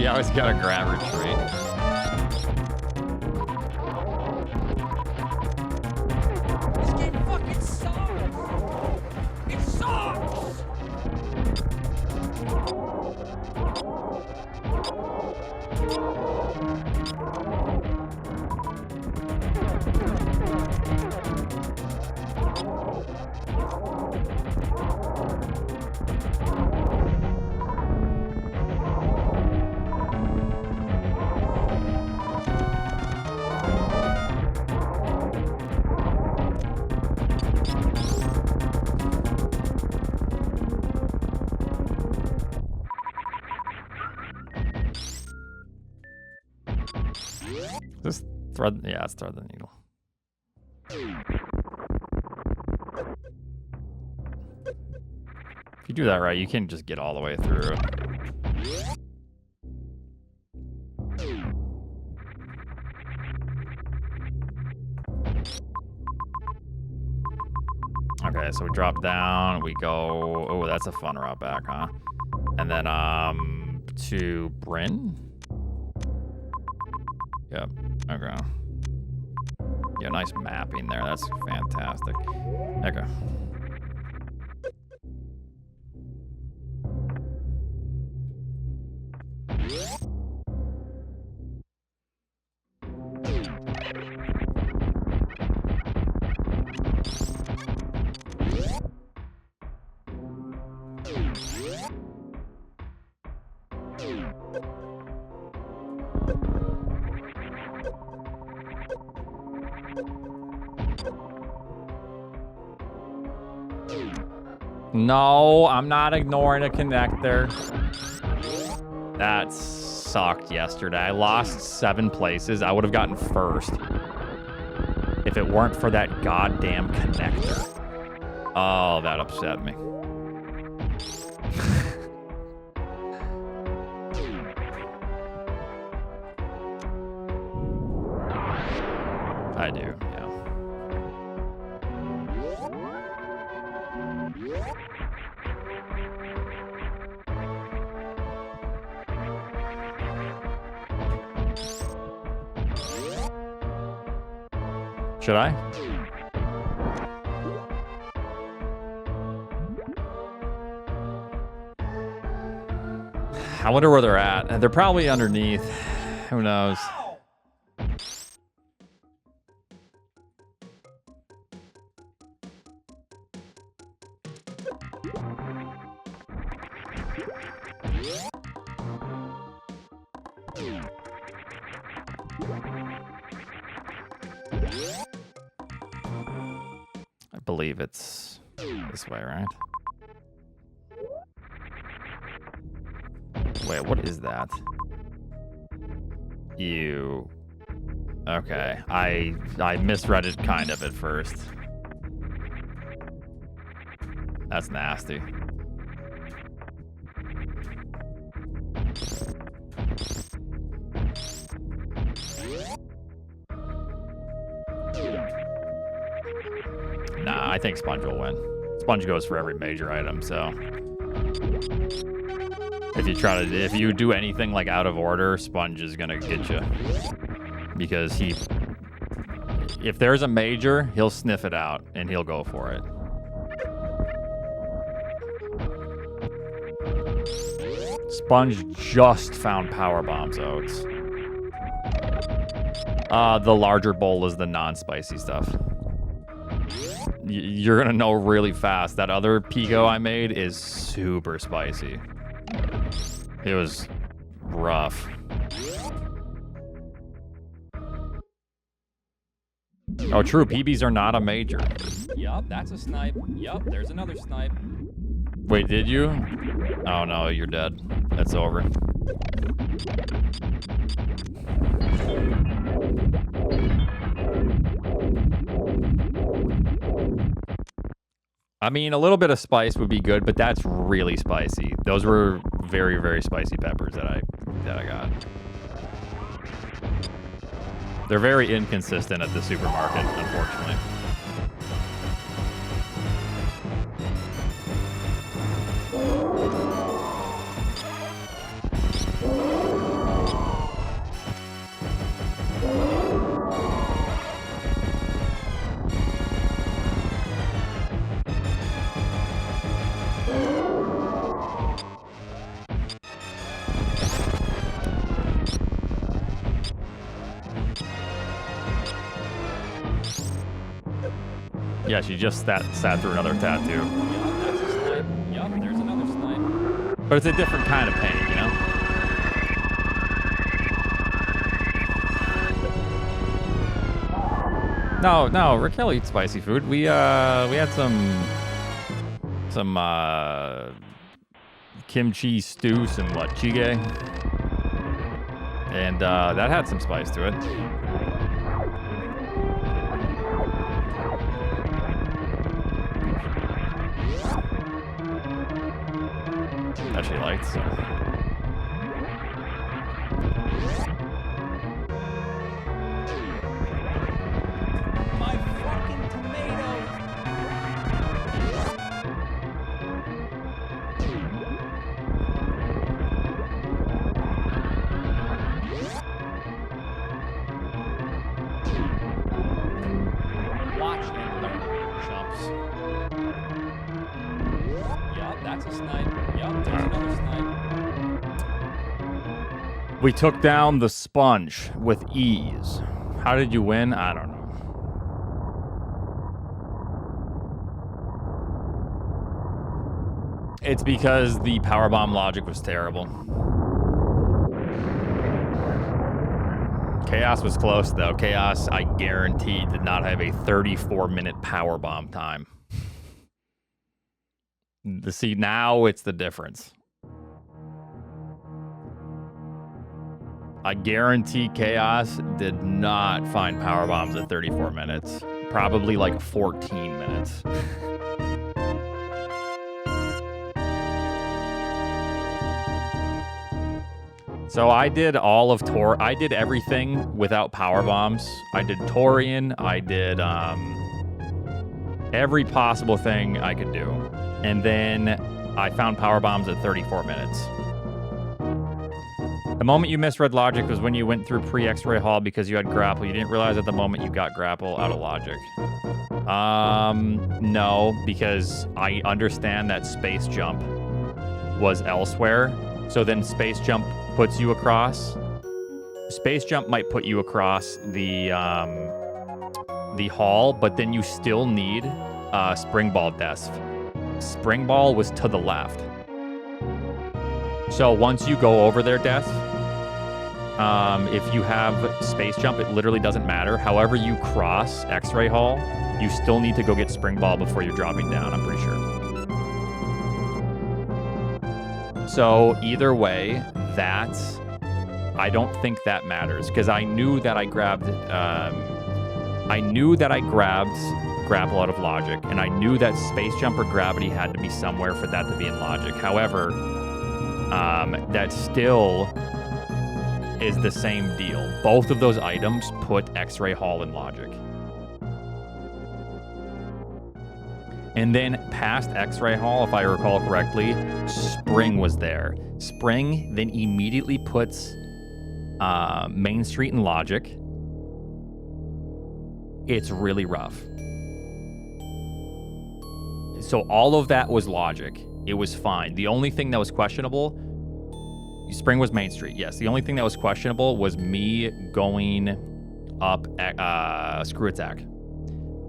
She always gotta grab her treat. This game fucking sucks! It sucks! This thread, yeah, it's thread the needle. If you do that right, you can just get all the way through. Okay, so we drop down, we go, oh, that's a fun route back, huh? And then, to Bryn? Yep, okay. Yeah, nice mapping there, that's fantastic. Okay. No, I'm not ignoring a connector. That sucked yesterday. I lost 7 places. I would have gotten first if it weren't for that goddamn connector. Oh, that upset me. I do, yeah. Should I? I wonder where they're at. They're probably underneath. Who knows? I believe it's this way, right? Wait, what is that? Ew. Okay, I misread it kind of at first. That's nasty. Nah, I think Sponge will win. Sponge goes for every major item, so if you do anything like out of order, Sponge is gonna get you, because if there's a major, he'll sniff it out and he'll go for it. Sponge just found power bombs, Oats. The larger bowl is the non-spicy stuff. You're gonna know really fast. That other Pico I made is super spicy. It was rough. Oh, true. PBs are not a major. Yup, that's a snipe. Yup, there's another snipe. Wait, did you? Oh no, you're dead. That's over. I mean, a little bit of spice would be good, but that's really spicy. Those were very, very spicy peppers that I got. They're very inconsistent at the supermarket, unfortunately. Yeah, she just sat through another tattoo. Yup, that's a snipe. Yup, there's another snipe. But it's a different kind of pain, you know? No, Raquel eats spicy food. We had some kimchi stew, some chige, and that had some spice to it. That she liked, so. My fucking tomatoes! Watch and learn, chumps. Yup, that's a snipe. Yup, there's another snipe. We took down the sponge with ease. How did you win? I don't know. It's because the powerbomb logic was terrible. Chaos was close, though. Chaos, I guarantee, did not have a 34-minute powerbomb time. See, now it's the difference. I guarantee Chaos did not find powerbombs at 34 minutes. Probably like 14 minutes. So I did all of I did everything without power bombs. I did Tourian. I did every possible thing I could do. And then I found power bombs at 34 minutes. The moment you misread logic was when you went through pre-X-ray hall because you had grapple. You didn't realize at the moment you got grapple out of logic. No, because I understand that space jump was elsewhere. So then space jump puts you across. Space jump might put you across the hall, but then you still need spring ball death. Spring ball was to the left. So once you go over their death, if you have space jump, it literally doesn't matter. However you cross X-ray hall, you still need to go get spring ball before you're dropping down, I'm pretty sure. So either way, I don't think that matters because I knew that I grabbed grapple out of logic, and I knew that space jump or gravity had to be somewhere for that to be in logic. However, that still is the same deal. Both of those items put X-ray hall in logic. And then past X-ray hall, if I recall correctly, spring was there. Spring then immediately puts Main Street in logic. It's really rough. So all of that was logic. It was fine. The only thing that was questionable, spring was Main Street, yes. The only thing that was questionable was me going up screw attack.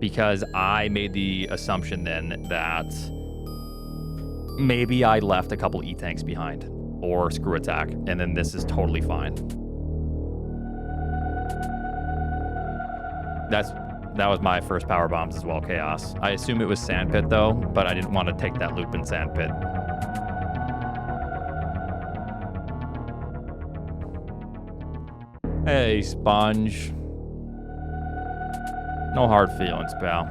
Because I made the assumption then that maybe I left a couple E-tanks behind or screw attack, and then this is totally fine. That was my first power bombs as well, Chaos. I assume it was Sandpit though, but I didn't want to take that loop in Sandpit. Hey, Sponge. No hard feelings, pal.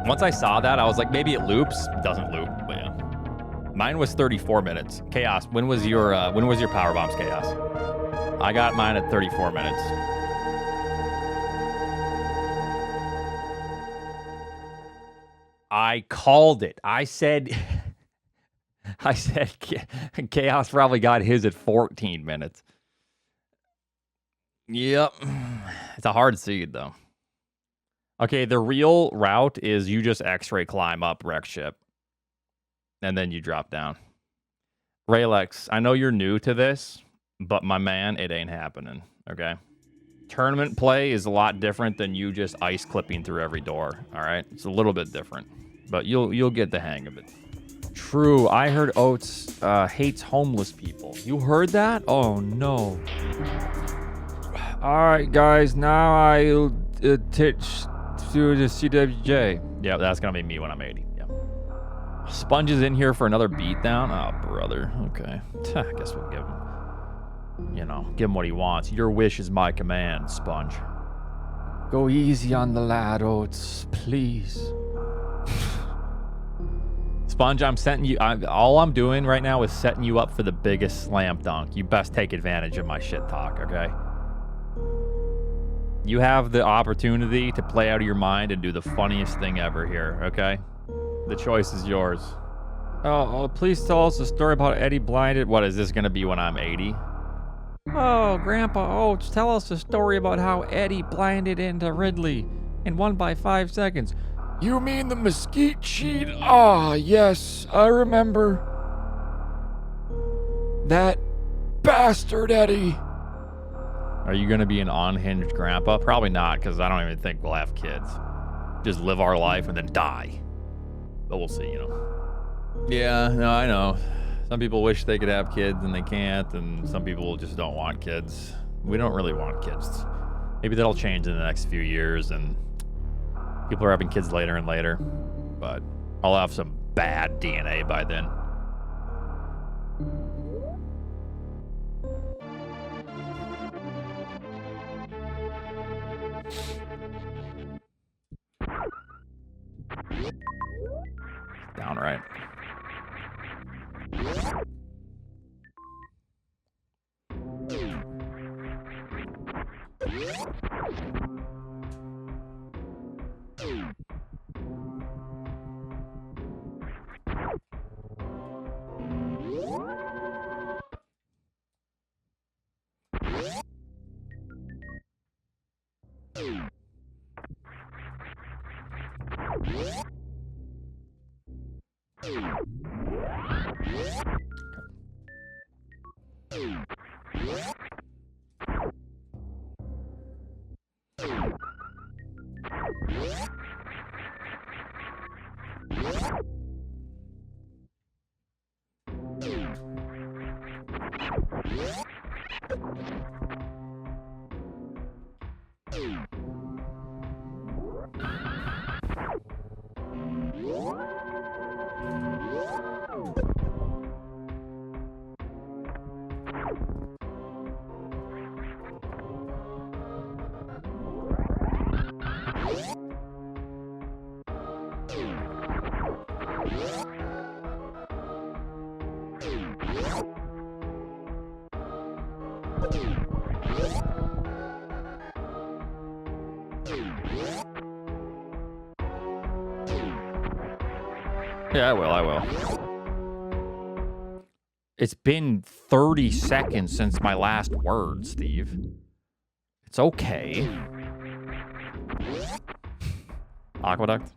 Once I saw that, I was like, maybe it loops. It doesn't loop, but yeah. Mine was 34 minutes. Chaos, when was your power bombs, Chaos? I got mine at 34 minutes. I called it. I said Chaos probably got his at 14 minutes. Yep. It's a hard seed, though. Okay, the real route is you just X-ray climb up wreck ship. And then you drop down. Raylex, I know you're new to this. But my man, it ain't happening, okay? Tournament play is a lot different than you just ice clipping through every door, all right? It's a little bit different, but you'll get the hang of it. True, I heard Oats hates homeless people. You heard that? Oh, no. All right, guys, now I'll teach to the CWJ. Yeah, that's going to be me when I'm 80. Yeah. Sponge is in here for another beatdown? Oh, brother. Okay. I guess we'll give him, you know, give him what he wants. Your wish is my command, Sponge. Go easy on the lad, Oats, please. Sponge, I'm setting you. All I'm doing right now is setting you up for the biggest slam dunk. You best take advantage of my shit talk, okay? You have the opportunity to play out of your mind and do the funniest thing ever here, okay? The choice is yours. Oh, please tell us a story about Eddie blinded. What is this gonna be when I'm 80? Oh, Grandpa Oats, tell us a story about how Eddie blinded into Ridley and won by 5 seconds. You mean the mesquite cheat? Ah, yes, I remember. That bastard Eddie. Are you going to be an unhinged grandpa? Probably not, because I don't even think we'll have kids. Just live our life and then die. But we'll see, you know. Yeah, no, I know. Some people wish they could have kids and they can't, and some people just don't want kids. We don't really want kids. Maybe that'll change in the next few years, and people are having kids later and later, but I'll have some bad DNA by then. Downright. Yeah, I will. It's been 30 seconds since my last word, Steve. It's okay. Aqueduct.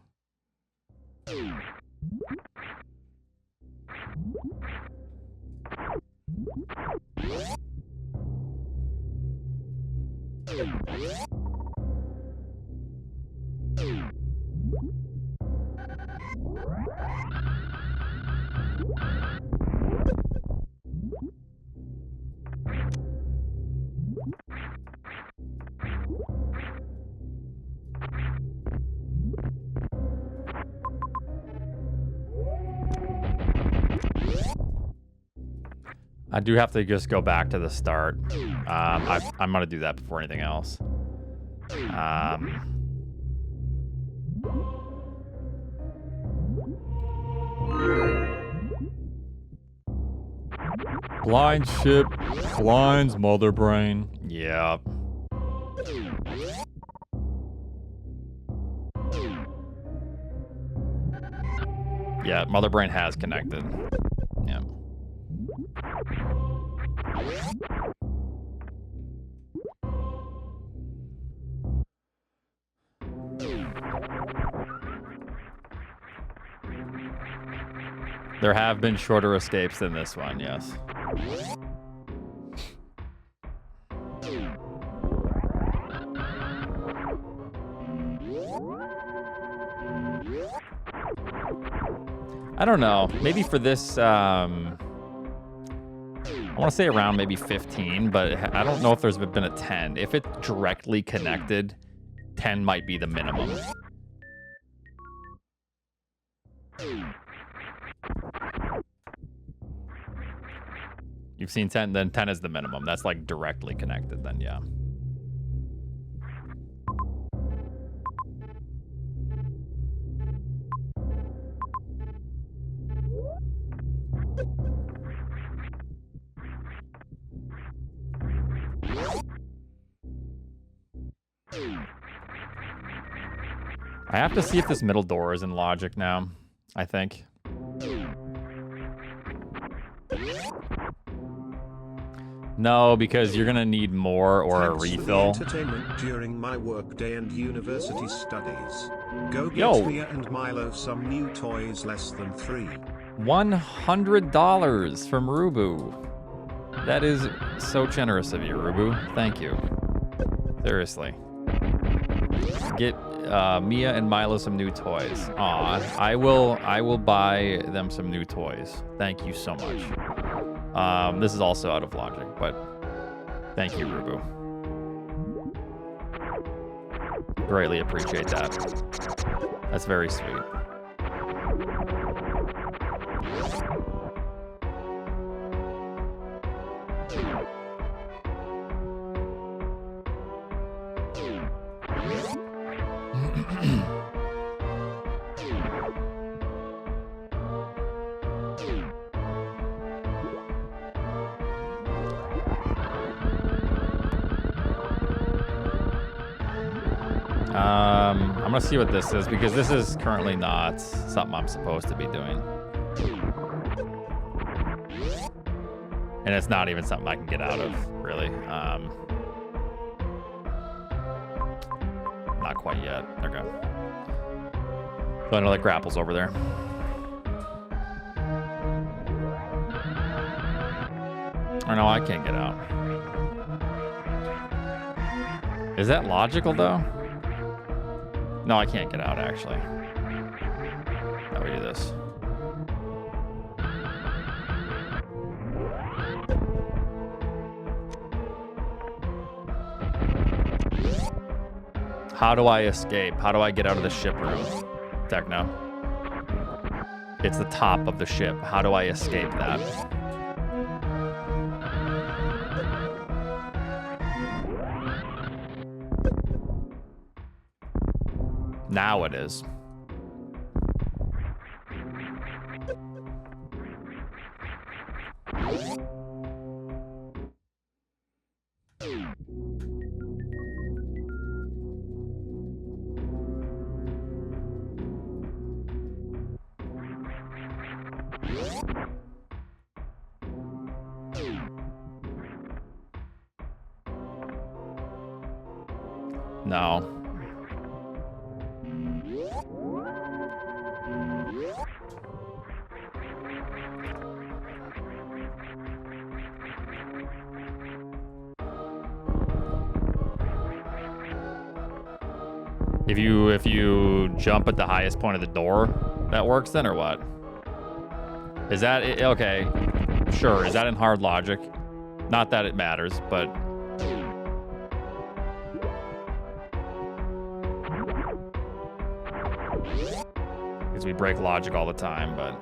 I do have to just go back to the start. I'm gonna do that before anything else. Blind ship, blinds mother brain. Yeah. Yeah, mother brain has connected. Yeah. There have been shorter escapes than this one, yes. I don't know. Maybe for this, I want to say around maybe 15, but I don't know if there's been a 10. If it's directly connected, 10 might be the minimum. You've seen 10, then 10 is the minimum. That's like directly connected, then yeah. I have to see if this middle door is in logic now, I think. No, because you're gonna need more or a refill. Entertainment during my workday and university studies. Go get Yo. Mia and Milo some new toys less than 3. $100 from Rubu. That is so generous of you, Rubu. Thank you. Seriously. Get Mia and Milo some new toys. Aw, I will buy them some new toys. Thank you so much. This is also out of logic, but thank you, Rubu. Greatly appreciate that. That's very sweet. I'm gonna see what this is because this is currently not something I'm supposed to be doing. And it's not even something I can get out of, really. Not quite yet. Okay. So I know that grapple's over there. Or no, I can't get out. Is that logical, though? No, I can't get out, actually. How do we do this? How do I escape? How do I get out of the ship room? Techno. It's the top of the ship. How do I escape that? Now it is. No. If you jump at the highest point of the door, that works then, or what? Is that okay? Sure. Is that in hard logic? Not that it matters, but because we break logic all the time, but.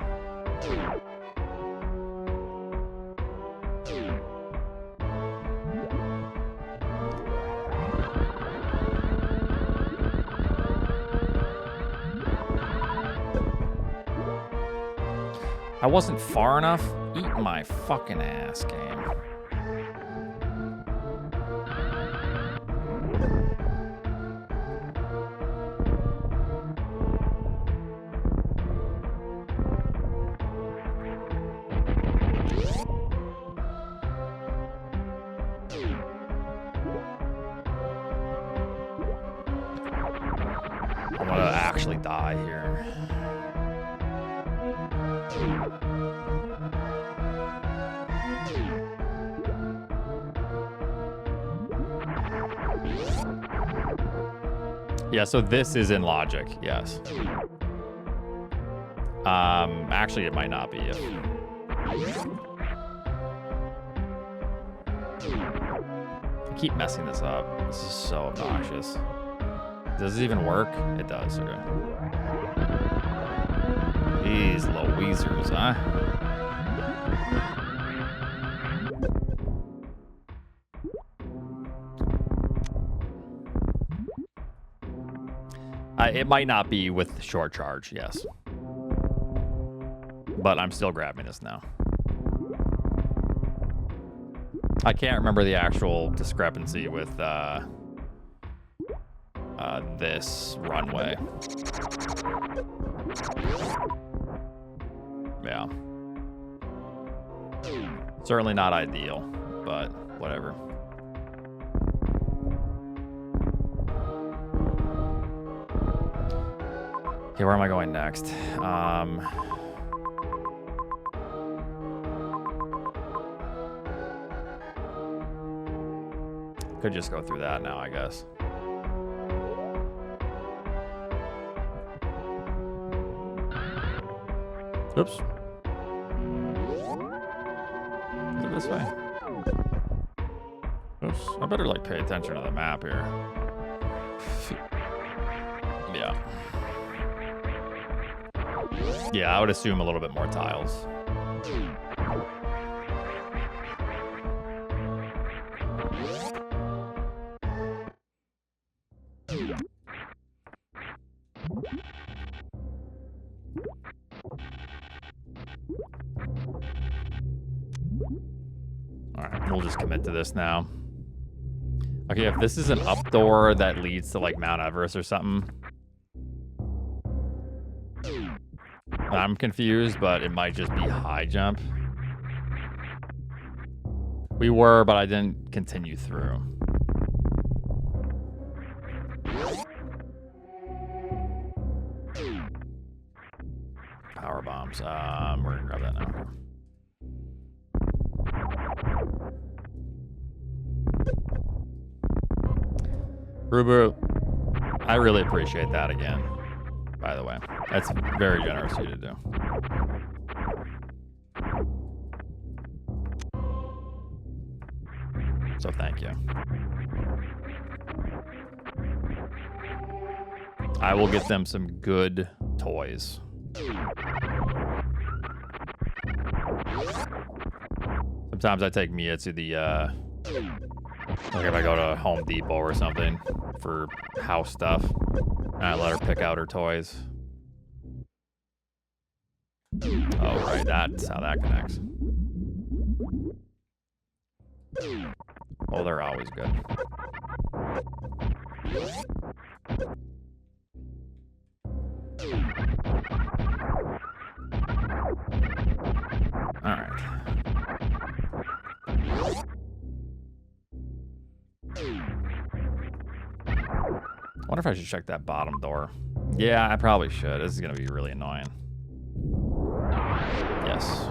I wasn't far enough? Eat my fucking ass, game. I'm gonna actually die here. Yeah, so this is in logic, yes. Actually, it might not be. I keep messing this up. This is so obnoxious. Does it even work? It does. Okay. These Louisers, huh? It might not be with short charge, yes. But I'm still grabbing this now. I can't remember the actual discrepancy with this runway. Yeah. Certainly not ideal, but whatever. Okay, where am I going next? Could just go through that now, I guess. Oops. Is it this way? Oops. I better like pay attention to the map here. Yeah. Yeah, I would assume a little bit more tiles. Alright, we'll just commit to this now. Okay, if this is an up door that leads to like Mount Everest or something, I'm confused, but it might just be high jump. We were, but I didn't continue through. Power bombs. We're gonna grab that now. Rubu, I really appreciate that again, by the way. That's very generous of you to do. So thank you. I will get them some good toys. Sometimes I take Mia to the, like if I go to Home Depot or something for house stuff, and I let her pick out her toys. Oh, right, that's how that connects. Oh, they're always good. All right. I wonder if I should check that bottom door. Yeah, I probably should. This is going to be really annoying. Yes.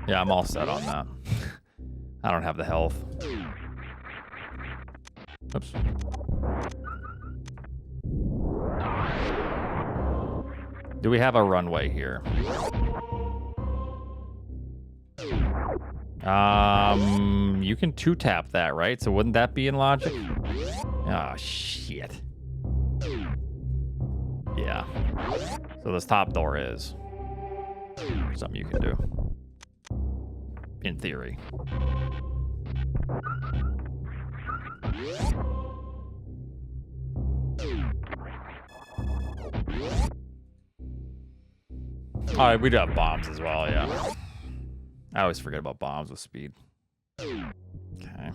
Yeah, I'm all set on that. I don't have the health. Oops. Do we have a runway here? You can two-tap that, right? So wouldn't that be in logic? Oh, shit. Yeah. So this top door is something you can do. In theory. Alright, we do have bombs as well, yeah. I always forget about bombs with speed. Okay.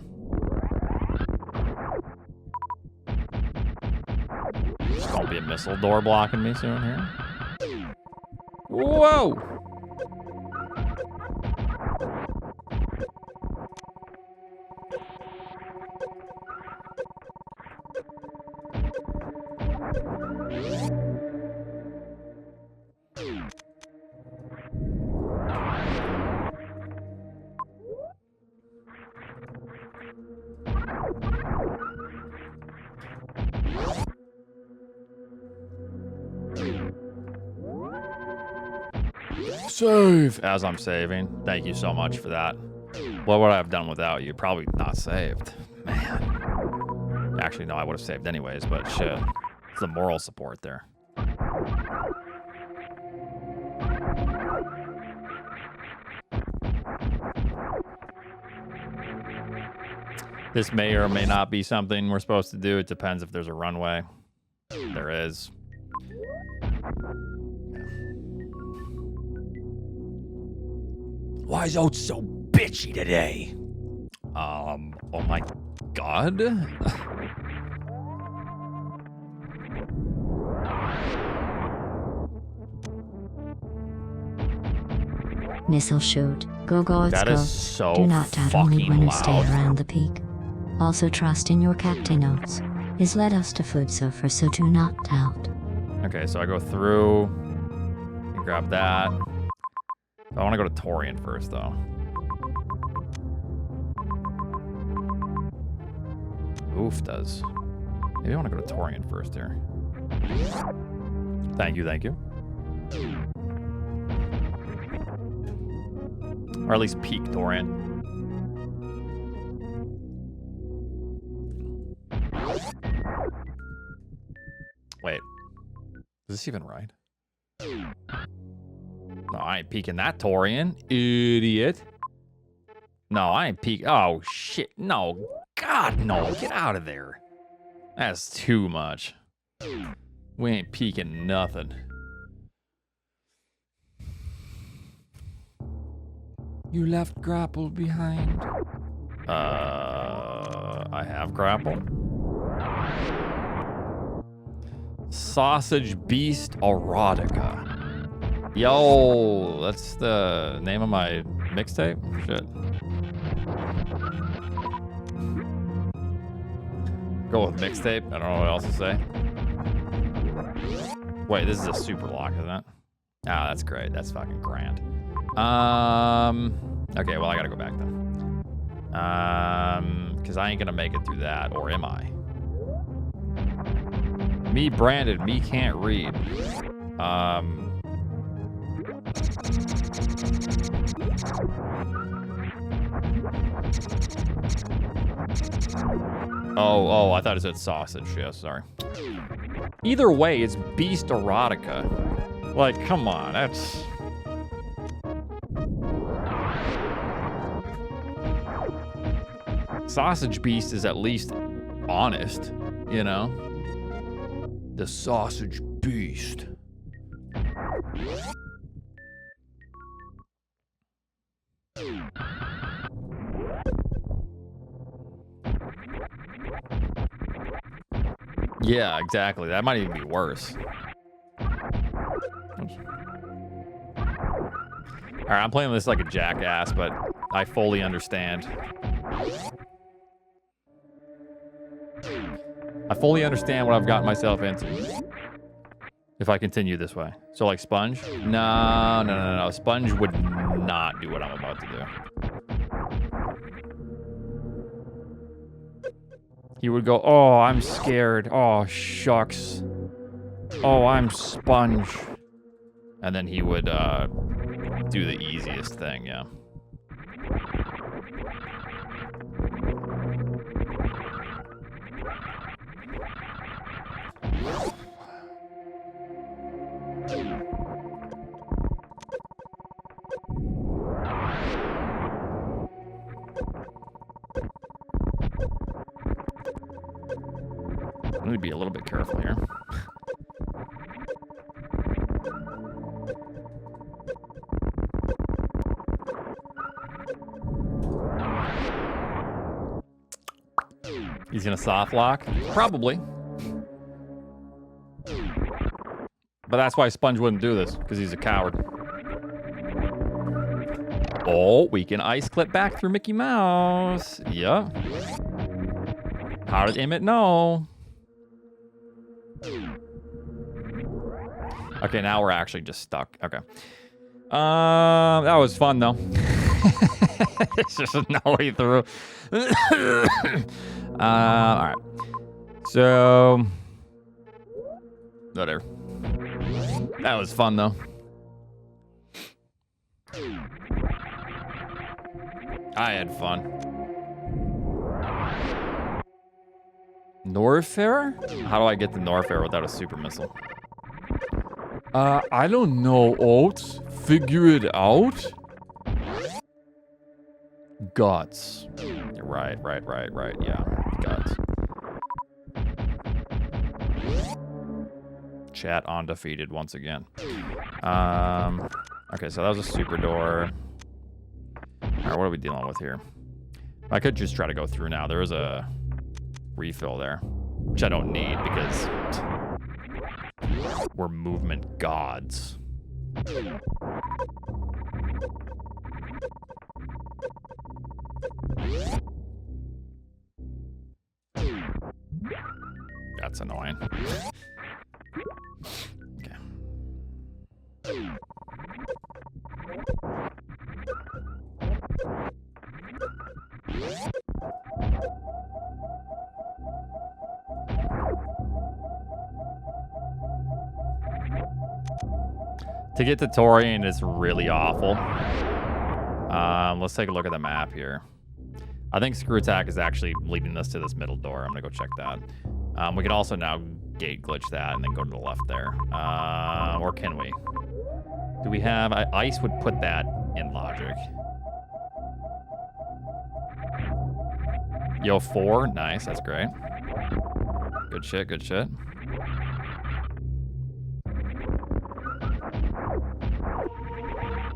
There's gonna be a missile door blocking me soon here. Whoa! Save as I'm saving. Thank you so much for that. What would I have done without you? Probably not saved. Man. Actually, no, I would have saved anyways, but shit. It's the moral support there. This may or may not be something we're supposed to do. It depends if there's a runway. There is. Why is Oats so bitchy today? Oh my god. Missile shoot. Go Gods That go. is so Do not doubt fucking only when you stay loud. around the peak. Also trust in your captain notes. Is led us to food surfer, so do not doubt. Okay, so I go through. You grab that. I want to go to Tourian first, though. Oof does. Maybe I want to go to Tourian first here. Thank you, thank you. Or at least peak Tourian. Wait. Is this even right? No, I ain't peeking that Tourian. Idiot. No, I ain't peek. Oh, shit. No. God, no. Get out of there. That's too much. We ain't peeking nothing. You left grapple behind. I have grapple. Sausage Beast Erotica. Yo, that's the name of my mixtape? Shit. Go with mixtape. I don't know what else to say. Wait, this is a super lock, isn't it? Ah, that's great. That's fucking grand. Okay, well, I gotta go back then. Because I ain't gonna make it through that, or am I? Me branded, me can't read. Oh, I thought it said sausage. Yeah, sorry. Either way, it's Beast Erotica. Like, come on, that's... Sausage Beast is at least honest, you know? The Sausage Beast. Yeah, exactly. That might even be worse. Oops. All right, I'm playing this like a jackass, but I fully understand. I fully understand what I've gotten myself into. If I continue this way. So like Sponge? No. Sponge would not do what I'm about to do. He would go, oh, I'm scared. Oh, shucks. Oh, I'm Sponge. And then he would do the easiest thing, yeah. I need to be a little bit careful here. He's gonna soft lock? Probably. But that's why Sponge wouldn't do this, because he's a coward. Oh, we can ice clip back through Mickey Mouse. Yep. How did Emmett know? Okay, now we're actually just stuck. Okay. That was fun, though. It's just no way through. All right. So, whatever. That was fun, though. I had fun. Norfair? How do I get the Norfair without a super missile? I don't know, Oats. Figure it out? Guts. Right. Yeah, guts. Chat undefeated once again. Okay, so that was a super door. Alright, what are we dealing with here? I could just try to go through now. There is a refill there, which I don't need because we're movement gods. That's annoying. Okay. To get to Tourian is really awful. Let's take a look at the map here. I think Screw Attack is actually leading us to this middle door. I'm gonna go check that. We can also now gate glitch that and then go to the left there. Or can we? Do we have... Ice would put that in logic. Yo, 4. Nice, that's great. Good shit, good shit.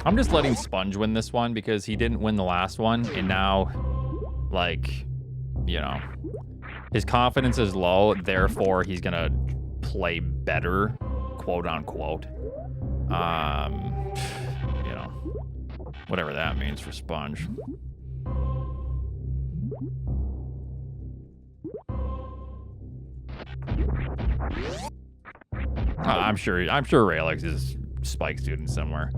I'm just letting Sponge win this one because he didn't win the last one, and now, like, you know, his confidence is low, therefore he's gonna play better, quote unquote. You know, whatever that means for Sponge. I'm sure Raylex is Spike student somewhere.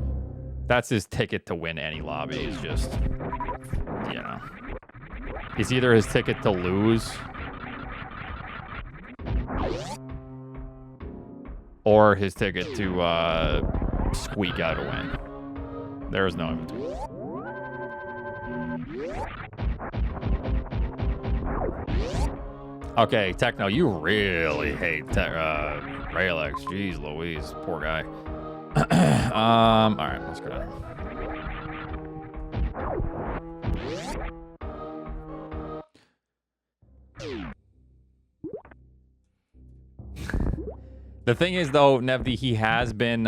That's his ticket to win any lobby. Is just, you know, it's either his ticket to lose or his ticket to squeak out a win. There is no in between. Okay, Techno, you really hate Raylex. Jeez Louise, poor guy. All right, let's go down. The thing is, though, Nevdi, he has been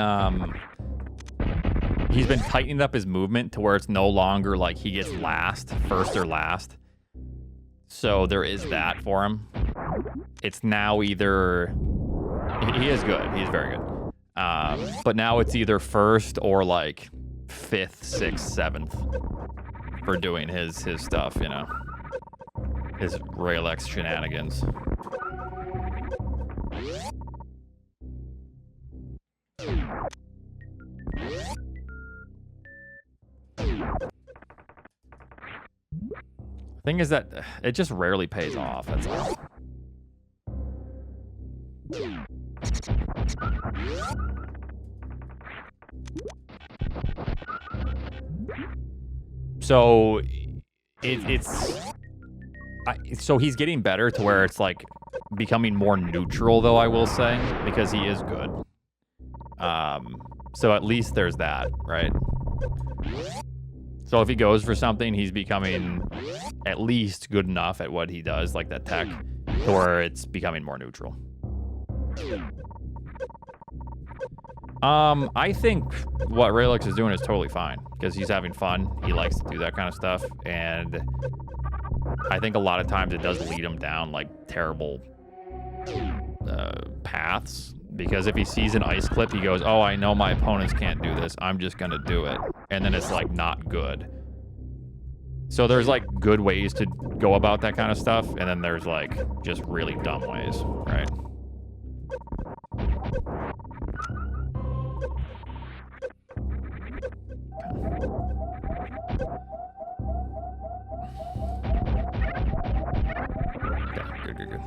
he's been tightening up his movement to where it's no longer like he gets first or last. So there is that for him. It's now either he is good. He's very good. But now it's either first or like 5th, 6th, 7th for doing his stuff, you know, his Raylex shenanigans. Thing is that it just rarely pays off. That's all. So so he's getting better to where it's like becoming more neutral, though, I will say, because he is good. So at least there's that, right? So if he goes for something, he's becoming at least good enough at what he does, like that tech, to where it's becoming more neutral. I think what Raylex is doing is totally fine because he's having fun. He likes to do that kind of stuff, and I think a lot of times it does lead him down like terrible paths. Because if he sees an ice clip, he goes, "Oh, I know my opponents can't do this. I'm just gonna do it," and then it's like not good. So there's like good ways to go about that kind of stuff, and then there's like just really dumb ways, right? Okay, good.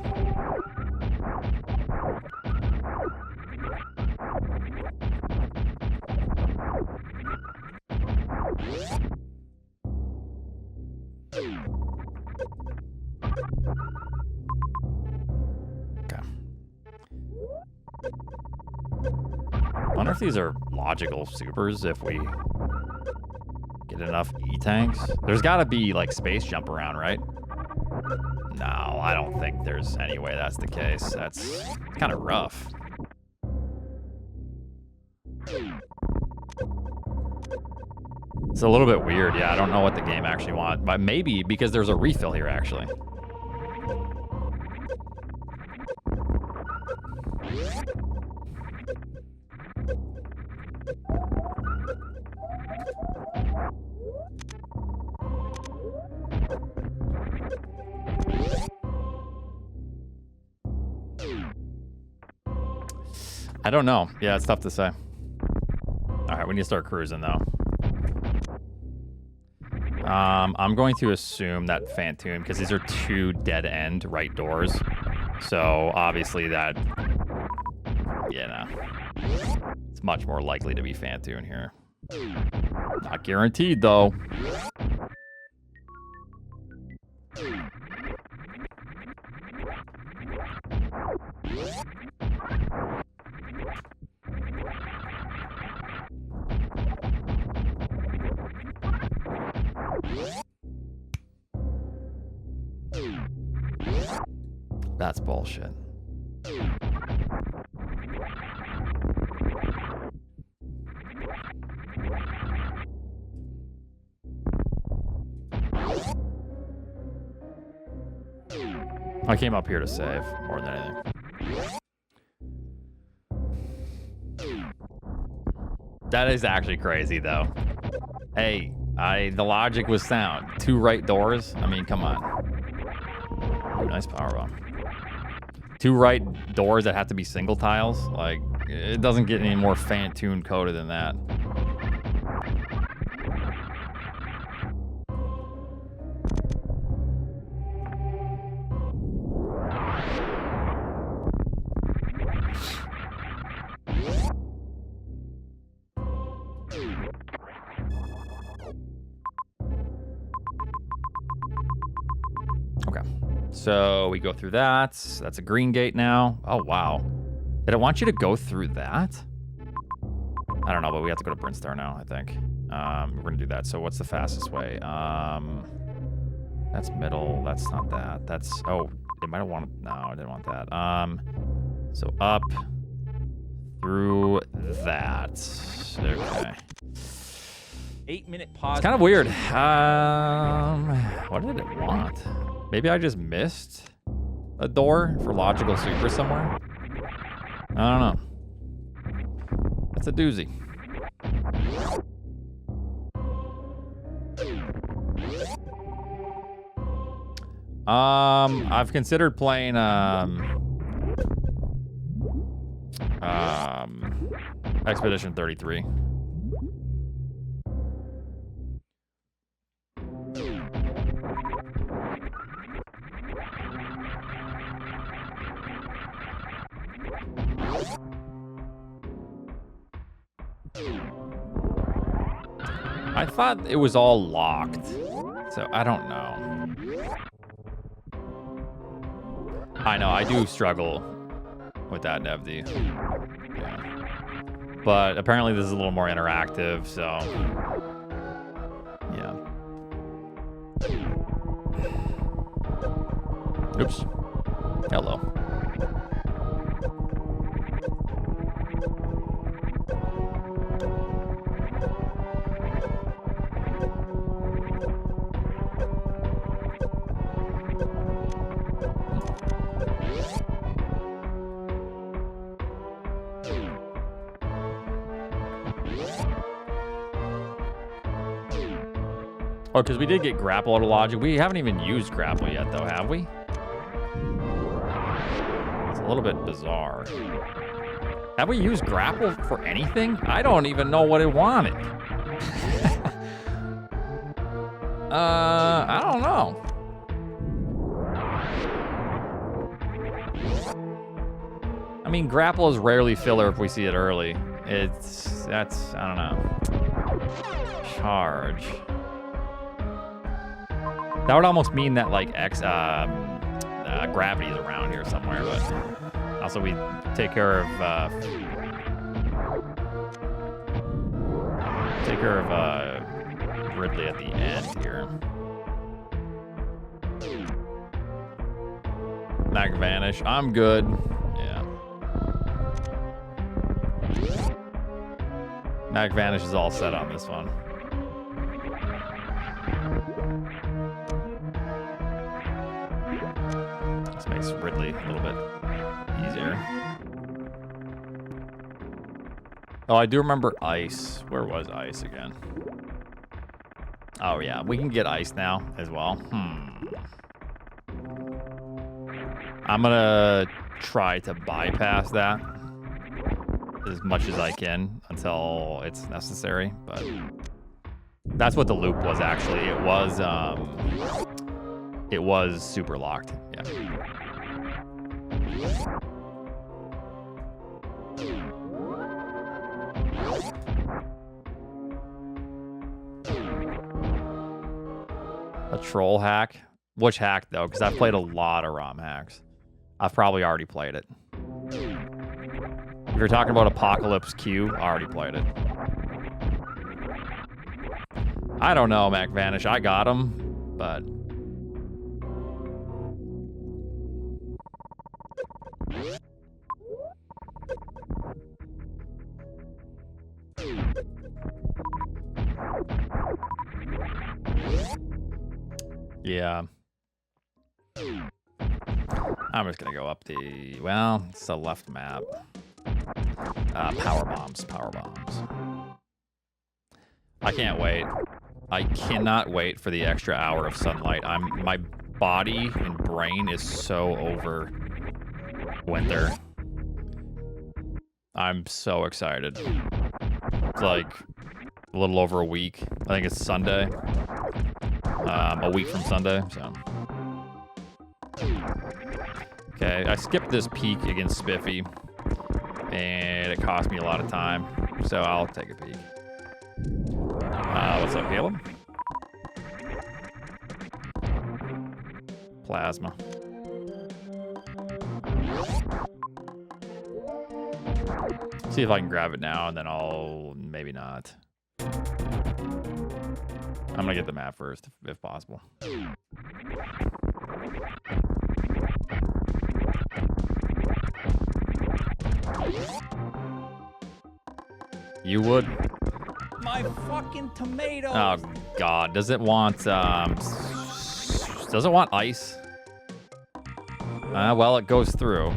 Okay. I wonder if these are logical supers if we get enough E-tanks. There's got to be, like, space jump around, right? No, I don't think there's any way that's the case. That's kind of rough. It's a little bit weird. Yeah, I don't know what the game actually wants. But maybe because there's a refill here, actually. I don't know. Yeah, it's tough to say. All right, we need to start cruising, though. I'm going to assume that Phantom, because these are two dead-end right doors. So, obviously, that... Yeah, no. It's much more likely to be Phantom here. Not guaranteed, though. That's bullshit. I came up here to save more than anything. That is actually crazy, though. Hey, the logic was sound. Two right doors? I mean, come on. Ooh, nice power bomb. Two right doors that have to be single tiles? Like, it doesn't get any more Phantom coded than that. So we go through that. That's a green gate now. Oh, wow. Did it want you to go through that? I don't know, but we have to go to Brinstar now, I think. We're going to do that. So what's the fastest way? That's middle. That's not that. That's... Oh, it might have wanted... No, I didn't want that. So up through that. Okay. 8-minute pause. It's kind of weird. What did it want? Maybe I just missed a door for logical super somewhere. I don't know. That's a doozy. I've considered playing Expedition 33. I thought it was all locked, so I don't know. I know, I do struggle with that, Nevd. Yeah. But apparently this is a little more interactive, so... Yeah. Oops. Hello. Oh, because we did get grapple out of logic. We haven't even used grapple yet, though, have we? It's a little bit bizarre. Have we used grapple for anything? I don't even know what it wanted. I don't know. I mean, grapple is rarely filler if we see it early. That's, I don't know. Charge. That would almost mean that like gravity is around here somewhere, but also we take care of Ridley at the end here. Mag Vanish. I'm good. Yeah. Mag Vanish is all set on this one. This makes Ridley a little bit easier. Oh, I do remember ice. Where was ice again? Oh yeah, we can get ice now as well. I'm gonna try to bypass that as much as I can until it's necessary, but that's what the loop was actually. It was super locked. Yeah. A troll hack? Which hack though? Because I've played a lot of ROM hacks. I've probably already played it. If you're talking about Apocalypse Q, I already played it. I don't know, Mac Vanish. I got him, but... Yeah. I'm just gonna go up the, well, it's the left map. Power bombs. I can't wait. I cannot wait for the extra hour of sunlight. My body and brain is so over winter. I'm so excited. It's like a little over a week. I think it's Sunday. A week from Sunday, so. Okay, I skipped this peak against Spiffy, and it cost me a lot of time, so I'll take a peek. What's up, Caleb? Plasma. See if I can grab it now, and then I'll maybe not. I'm gonna get the map first, if possible. You would? My fucking tomato. Oh God! Does it want ice? Well, it goes through.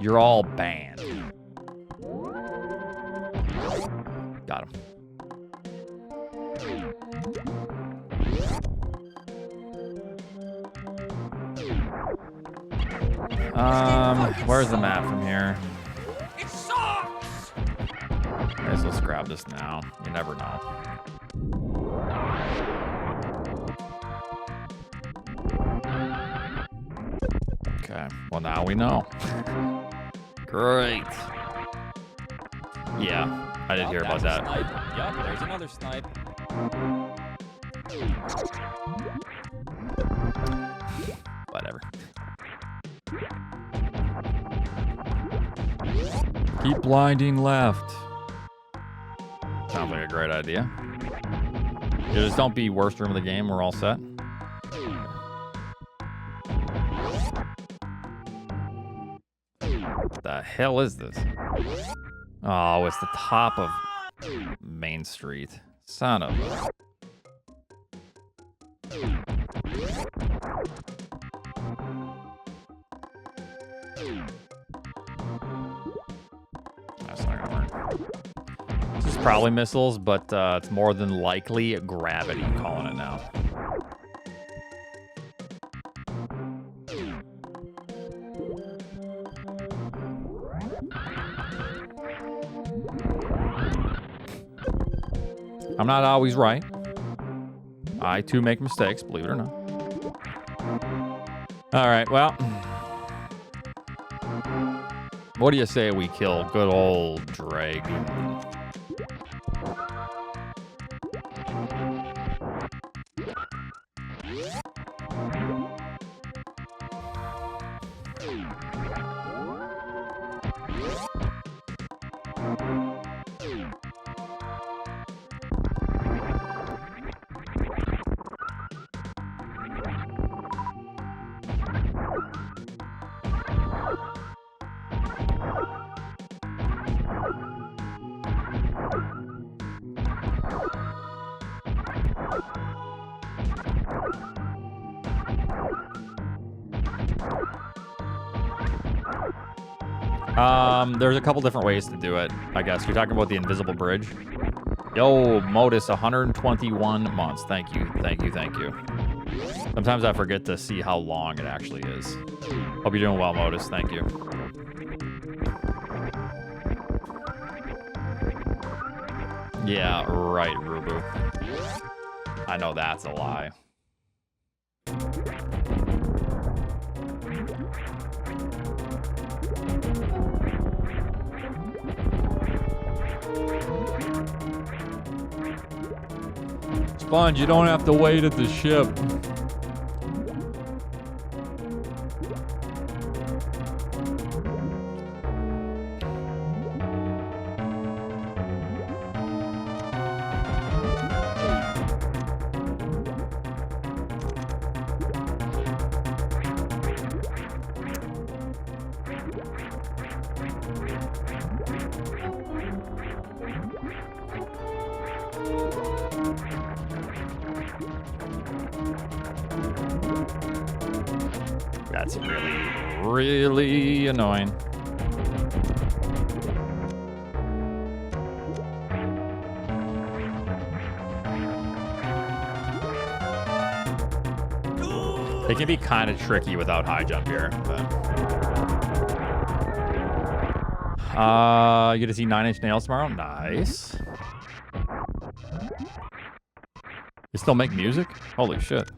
You're all banned. Got him. Where's the map from here? It sucks. Guys, let's grab this now. You never know. Okay, well now we know. Great. Yeah, I did hear about that. Yup, there's another snipe. Whatever. Keep blinding left. Sounds like a great idea. Yeah, just don't be worst room of the game. We're all set. What the hell is this? Oh, it's the top of Main Street. Son of a... That's not gonna work. This is probably missiles, but it's more than likely gravity, calling it now. I'm not always right. I too make mistakes, believe it or not. All right, well. What do you say we kill good old Dragon? There's a couple different ways to do it, I guess. You're talking about the invisible bridge. Yo, Modus, 121 months. Thank you, thank you, thank you. Sometimes I forget to see how long it actually is. Hope you're doing well, Modus. Thank you. Yeah, right, Rubu. I know that's a lie. Sponge, you don't have to wait at the ship. That's really annoying. It can be kind of tricky without high jump here, but you get to see 9 Inch Nails tomorrow. Nice. You still make music? Holy shit.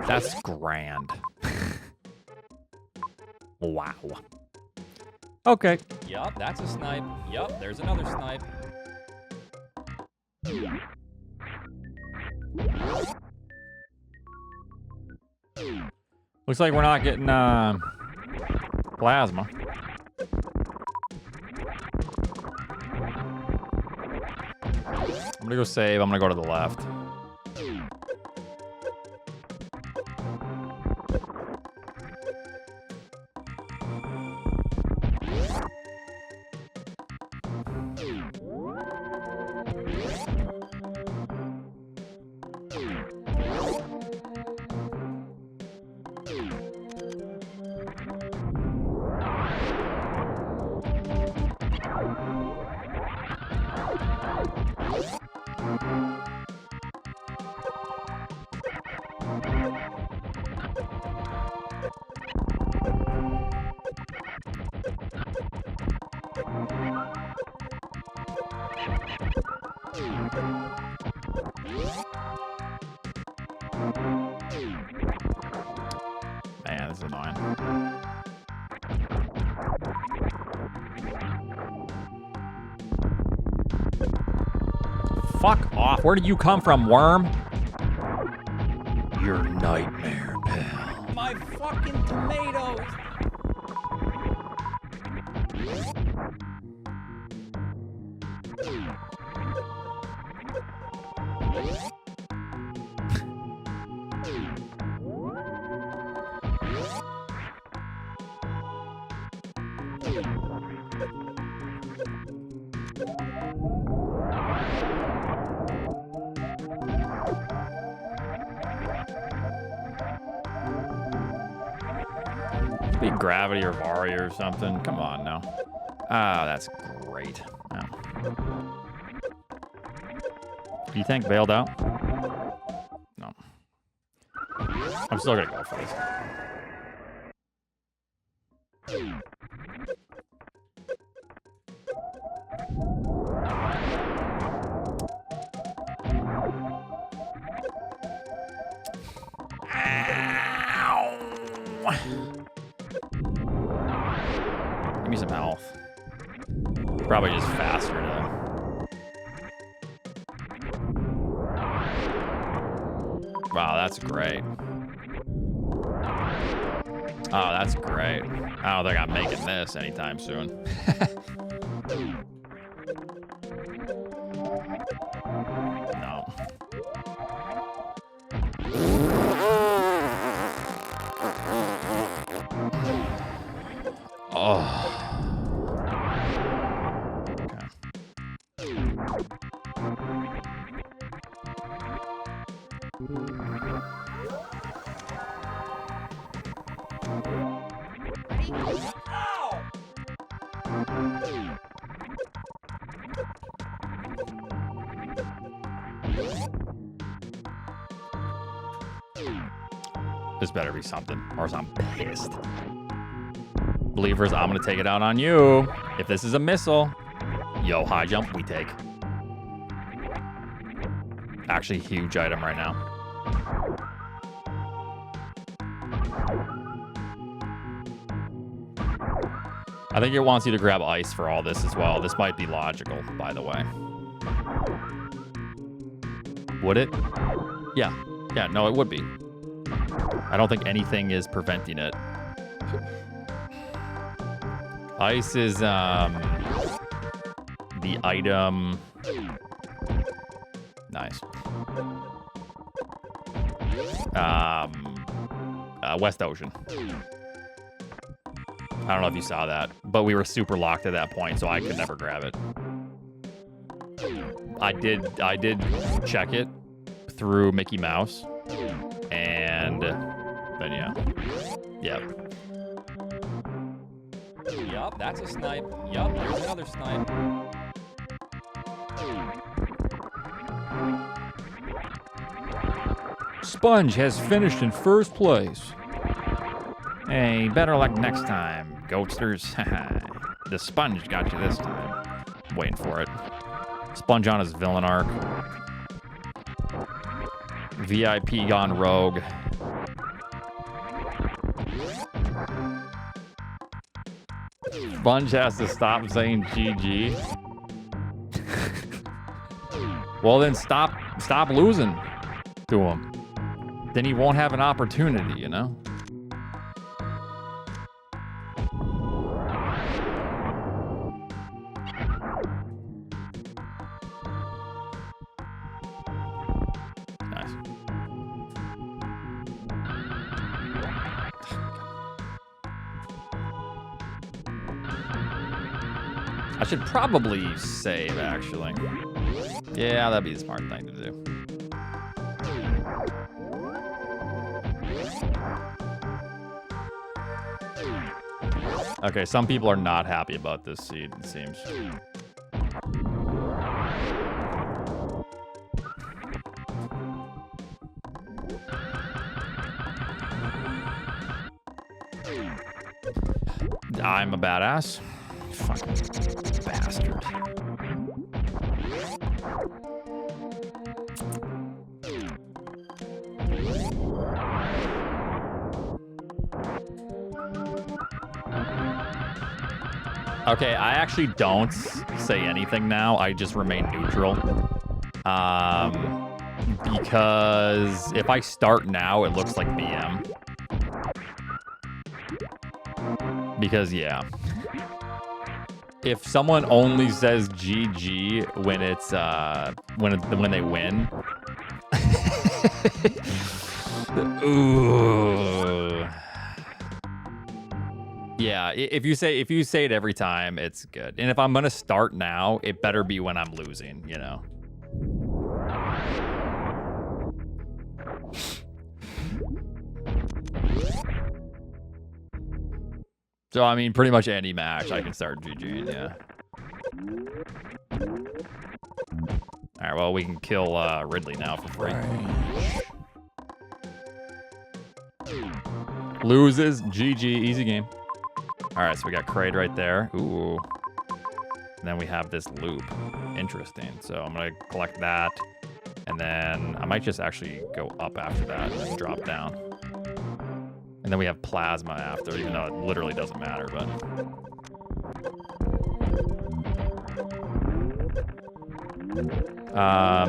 That's grand. Wow. Okay. Yup, that's a snipe. Yup, there's another snipe. Looks like we're not getting plasma. I'm gonna go save. I'm gonna go to the left. Man, this is annoying. Fuck off. Where did you come from, worm? Your nightmare, pal. My fucking tomatoes! Be Gravity or Varia or something. Come on now. Ah, that's great. Oh. Do you think bailed out? No. I'm still gonna go for this. Give me some health. Probably just faster to... Wow, that's great. Oh, that's great. I don't think I'm making this anytime soon. No. This better be something, or else I'm pissed. Believers, I'm gonna take it out on you. If this is a missile, yo, high jump, we take. Actually, huge item right now. I think it wants you to grab ice for all this as well. This might be logical, by the way. Would it? Yeah. Yeah, no, it would be. I don't think anything is preventing it. Ice is the item. Nice. West Ocean. I don't know if you saw that, but we were super locked at that point, so I could never grab it. I did check it through Mickey Mouse, and then yeah. Yup, that's a snipe. Yup, there's another snipe. Sponge has finished in first place. Hey, better luck next time, goatsters. The sponge got you this time. Waiting for it. Sponge on his villain arc. VIP gone rogue. Sponge has to stop saying GG. Well, then stop losing to him. Then he won't have an opportunity, you know? Nice. I should probably save, actually. Yeah, that'd be the smart thing to do. Okay, some people are not happy about this seed, it seems. I'm a badass. Fucking bastard. Okay, I actually don't say anything now. I just remain neutral. Because if I start now, it looks like BM. Because, yeah. If someone only says GG when it's, when they win. Ooh. Yeah, if you say it every time, it's good. And if I'm gonna start now, it better be when I'm losing, you know. So I mean, pretty much any match I can start GGing, yeah. All right, well we can kill Ridley now for free. Loses, GG, easy game. All right, so we got Kraid right there. Ooh. And then we have this loop. Interesting. So I'm going to collect that. And then I might just actually go up after that and then drop down. And then we have plasma after, even though it literally doesn't matter, but... I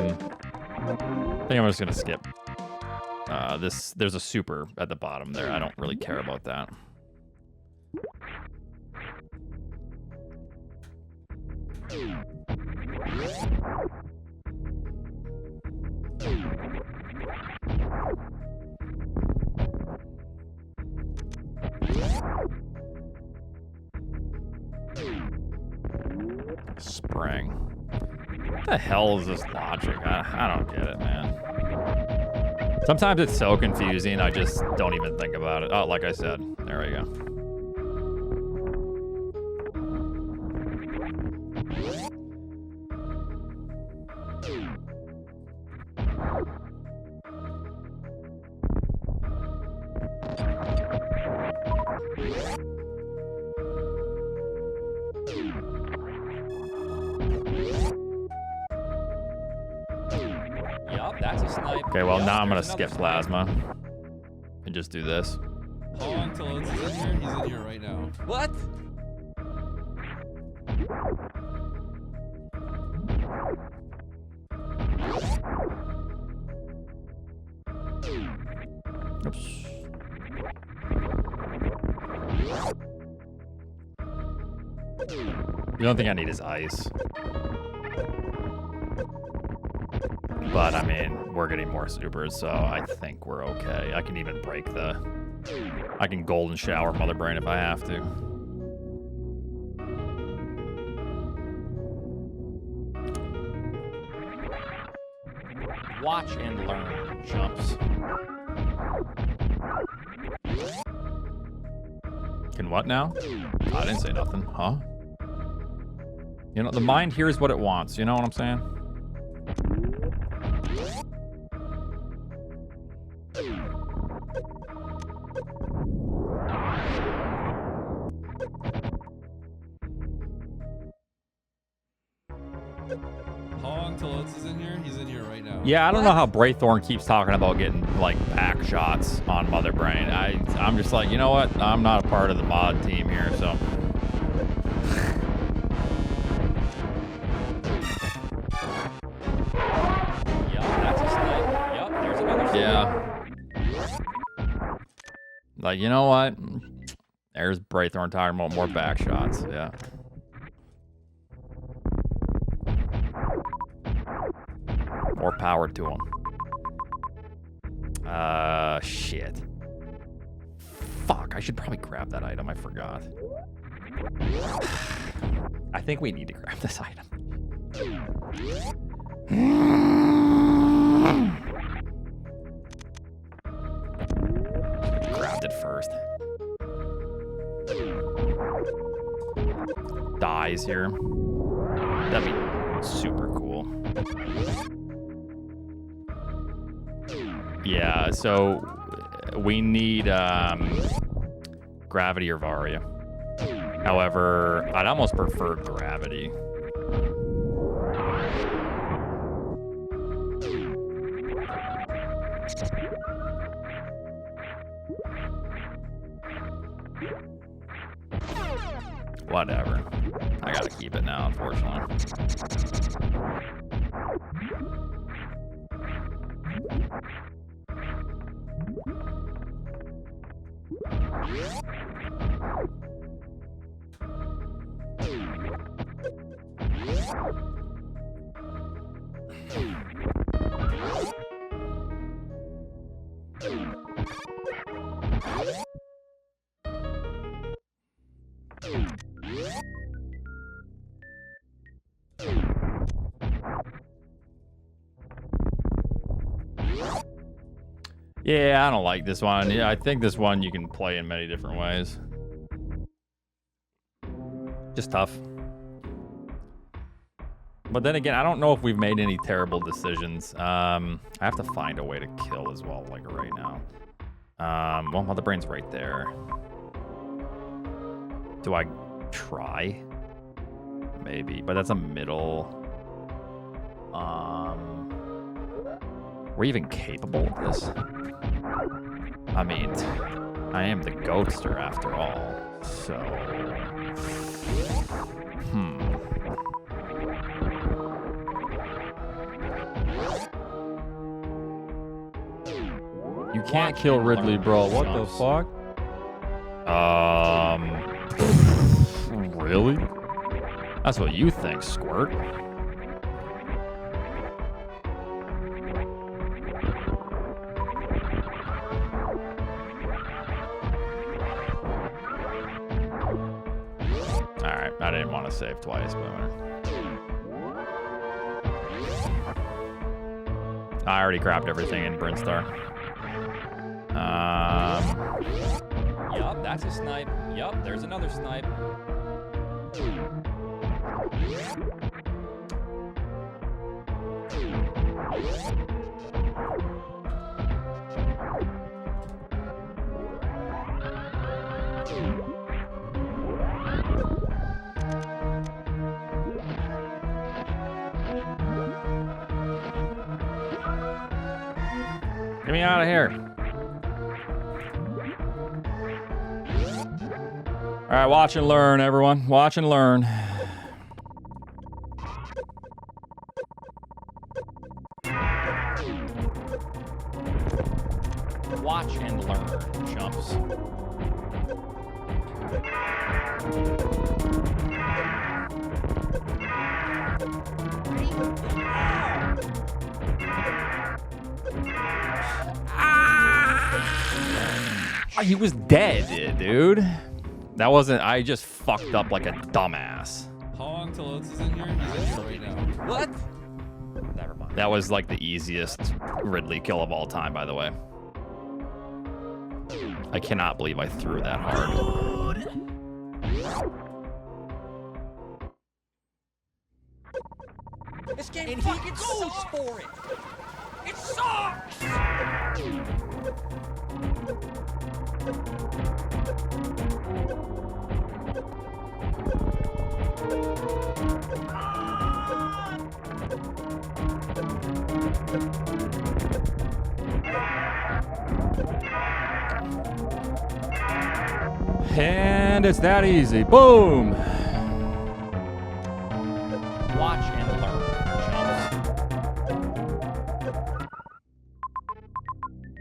think I'm just going to skip. There's a super at the bottom there. I don't really care about that. Spring. What the hell is this logic? I don't get it, man. Sometimes it's so confusing, I just don't even think about it. Oh, like I said, there we go. That's a snipe. Okay, well, Yup, now I'm gonna there's skip another snipe. plasma and just do this. How long till it's in here? He's in here right now. What? Oops. The only thing I need is ice. But, I mean, we're getting more supers, so I think we're okay. I can even break the... I can golden shower Mother Brain if I have to. Watch and learn jumps. Can what now? I didn't say nothing, huh? You know, the mind hears what it wants, you know what I'm saying? How long till it's in here? He's in here right now. Yeah, I don't know how Braithorn keeps talking about getting, like, back shots on Mother Brain. I'm just like, you know what? I'm not a part of the mod team here, so... Yeah. Like, you know what? There's Braithorn talking about more back shots. Yeah. More power to him. Shit. Fuck, I should probably grab that item. I forgot. I think we need to grab this item. Grabbed it first. Dies here. That'd be super cool. Yeah, so we need gravity or Varia. However, I'd almost prefer gravity. Whatever. I gotta keep it now, unfortunately. Yeah, I don't like this one. Yeah, I think this one you can play in many different ways. Just tough. But then again, I don't know if we've made any terrible decisions. I have to find a way to kill as well, like right now. Well, Mother Brain's right there. Do I try? Maybe, but that's a middle. We're even capable of this? I mean, I am the Goatster after all, so... You can't kill Ridley, bro. What the fuck? Really? That's what you think, Squirt. Alright, I didn't want to save twice, but... I already grabbed everything in Brinstar. Yup, that's a snipe. Yup, there's another snipe. Get me out of here. All right, watch and learn, everyone. Watch and learn. Watch and learn, chumps. He was dead, dude. That wasn't. I just fucked up like a dumbass. How long till Oats is in here? He's in here right now. What? Never mind. That was like the easiest Ridley kill of all time, by the way. I cannot believe I threw that hard. This game fucking sucks for it. It sucks. And it's that easy. Boom. Watch and learn, chumps.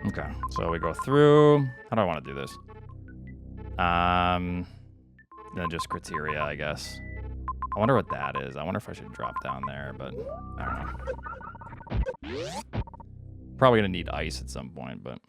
Okay, so we go through. How do I want to do this? Then just criteria, I guess. I wonder what that is. I wonder if I should drop down there, but I don't know. Probably gonna need ice at some point, but.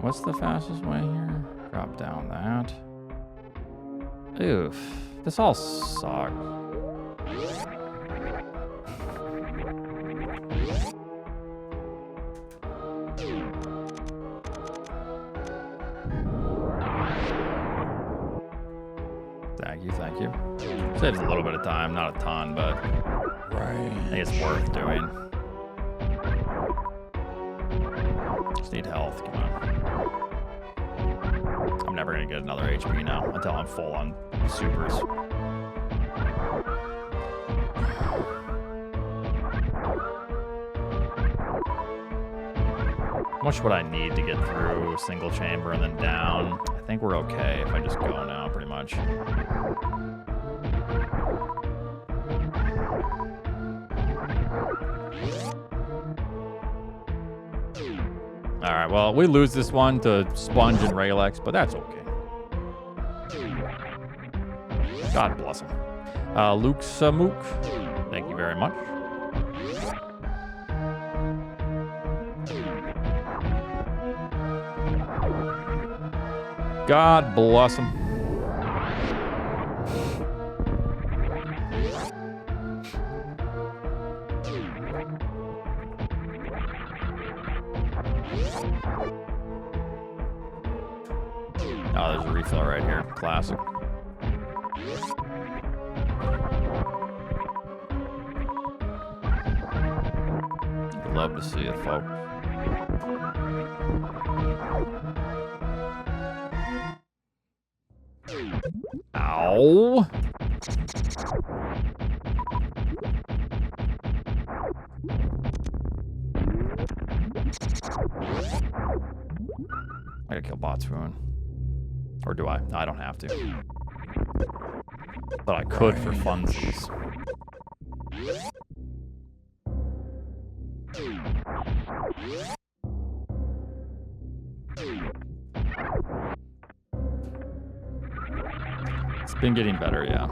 What's the fastest way here? Drop down that. Oof. This all sucks. Thank you, thank you. Saves a little bit of time, not a ton, but I think it's worth doing. Just need health, come on. I'm never gonna get another HP now until I'm full on supers. How much would I need to get through single chamber and then down? I think we're okay if I just go now, pretty much. Alright, well, we lose this one to Sponge and Raylex, but that's okay. God bless him. Luke Samook, thank you very much. God bless him. Oh, there's a refill right here. Classic. Love to see it, folks. Ow. I gotta kill Botswoon. Or do I? No, I don't have to. But I could for funsies. It's been getting better, yeah.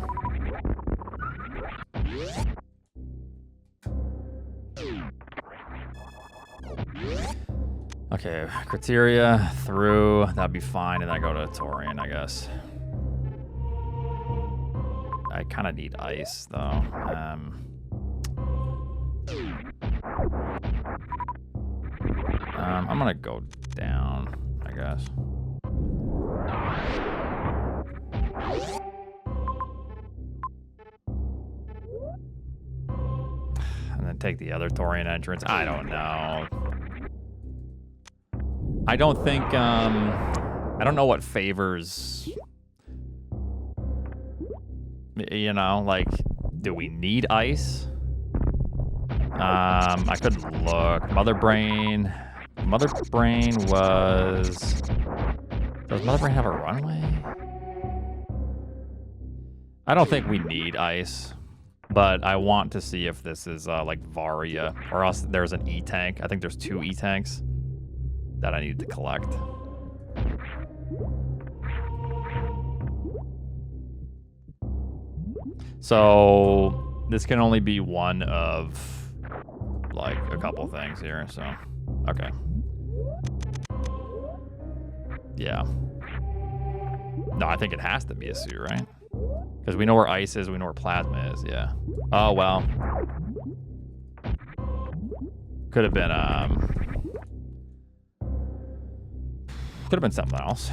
Okay, criteria through. That'd be fine, and then I go to Tourian, I guess. I kind of need ice, though. I'm gonna go down, I guess. And then take the other Tourian entrance. I don't know. I don't think, I don't know what favors, you know, like, do we need ice? I could look. Mother Brain was, does Mother Brain have a runway? I don't think we need ice, but I want to see if this is like Varia, or else there's an E-tank. I think there's 2 E-tanks that I need to collect. So this can only be one of like a couple things here, so okay. Yeah. No, I think it has to be a suit, right? Because we know where ice is, we know where plasma is, yeah. Oh, well. Could have been, something else.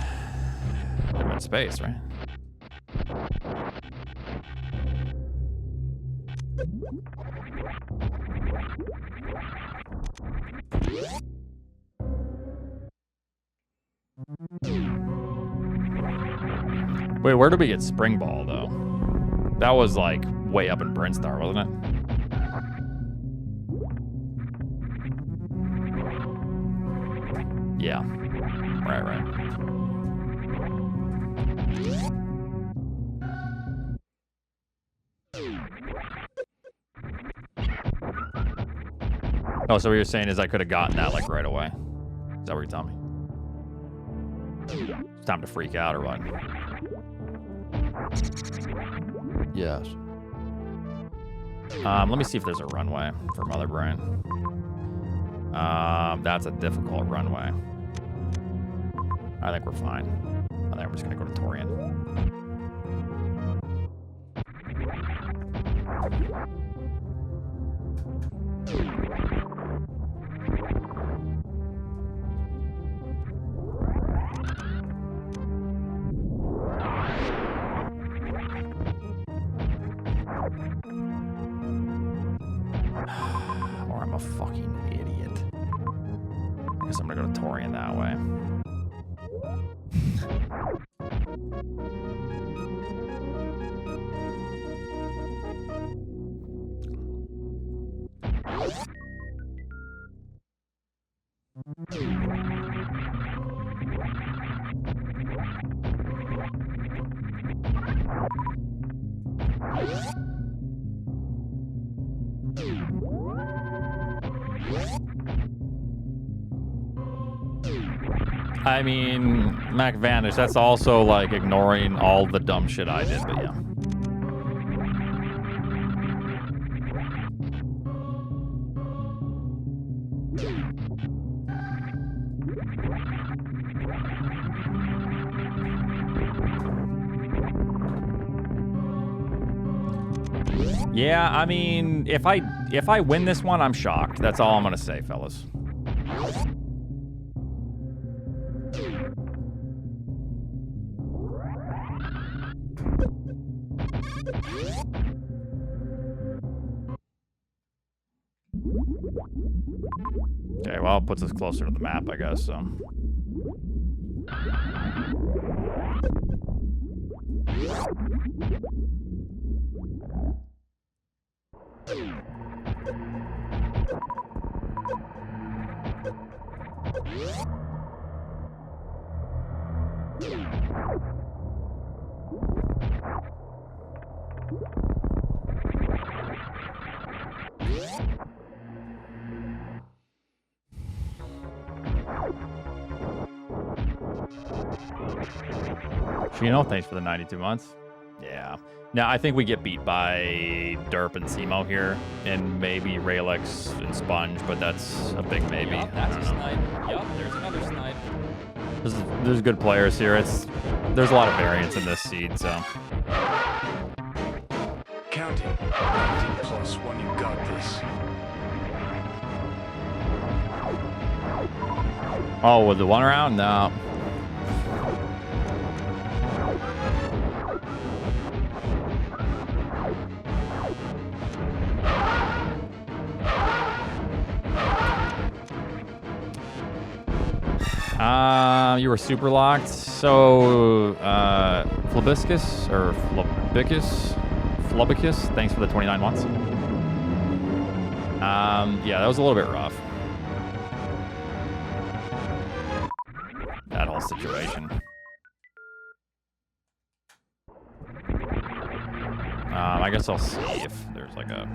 Could have been space, right? Wait, where did we get Spring Ball, though? That was, like, way up in Brinstar, wasn't it? Yeah. Right. Oh, so what you're saying is I could have gotten that, like, right away? Is that what you're telling me? It's time to freak out, or what? Yes. Let me see if there's a runway for Mother Brain. That's a difficult runway. I think we're fine. I think we're just gonna go to Tourian. Or I'm a fucking idiot. I guess I'm gonna go to Tourian that way. I mean, Mac Vanish, that's also like ignoring all the dumb shit I did, but yeah. Yeah, I mean, if I win this one, I'm shocked. That's all I'm gonna say, fellas. Okay, well, it puts us closer to the map, I guess, so. You know, thanks for the 92 months. Yeah. Now, I think we get beat by Derp and Simo here, and maybe Raylex and Sponge, but that's a big maybe. Yup, that's a snipe. Yup, there's another snipe. There's good players here. There's a lot of variance in this seed, so. Counting. +1, you got this. Oh, with the one round? No. You were super locked. So, Flubiscus or Flubicus, thanks for the 29 months. Yeah, that was a little bit rough. That whole situation. I guess I'll see if there's like a...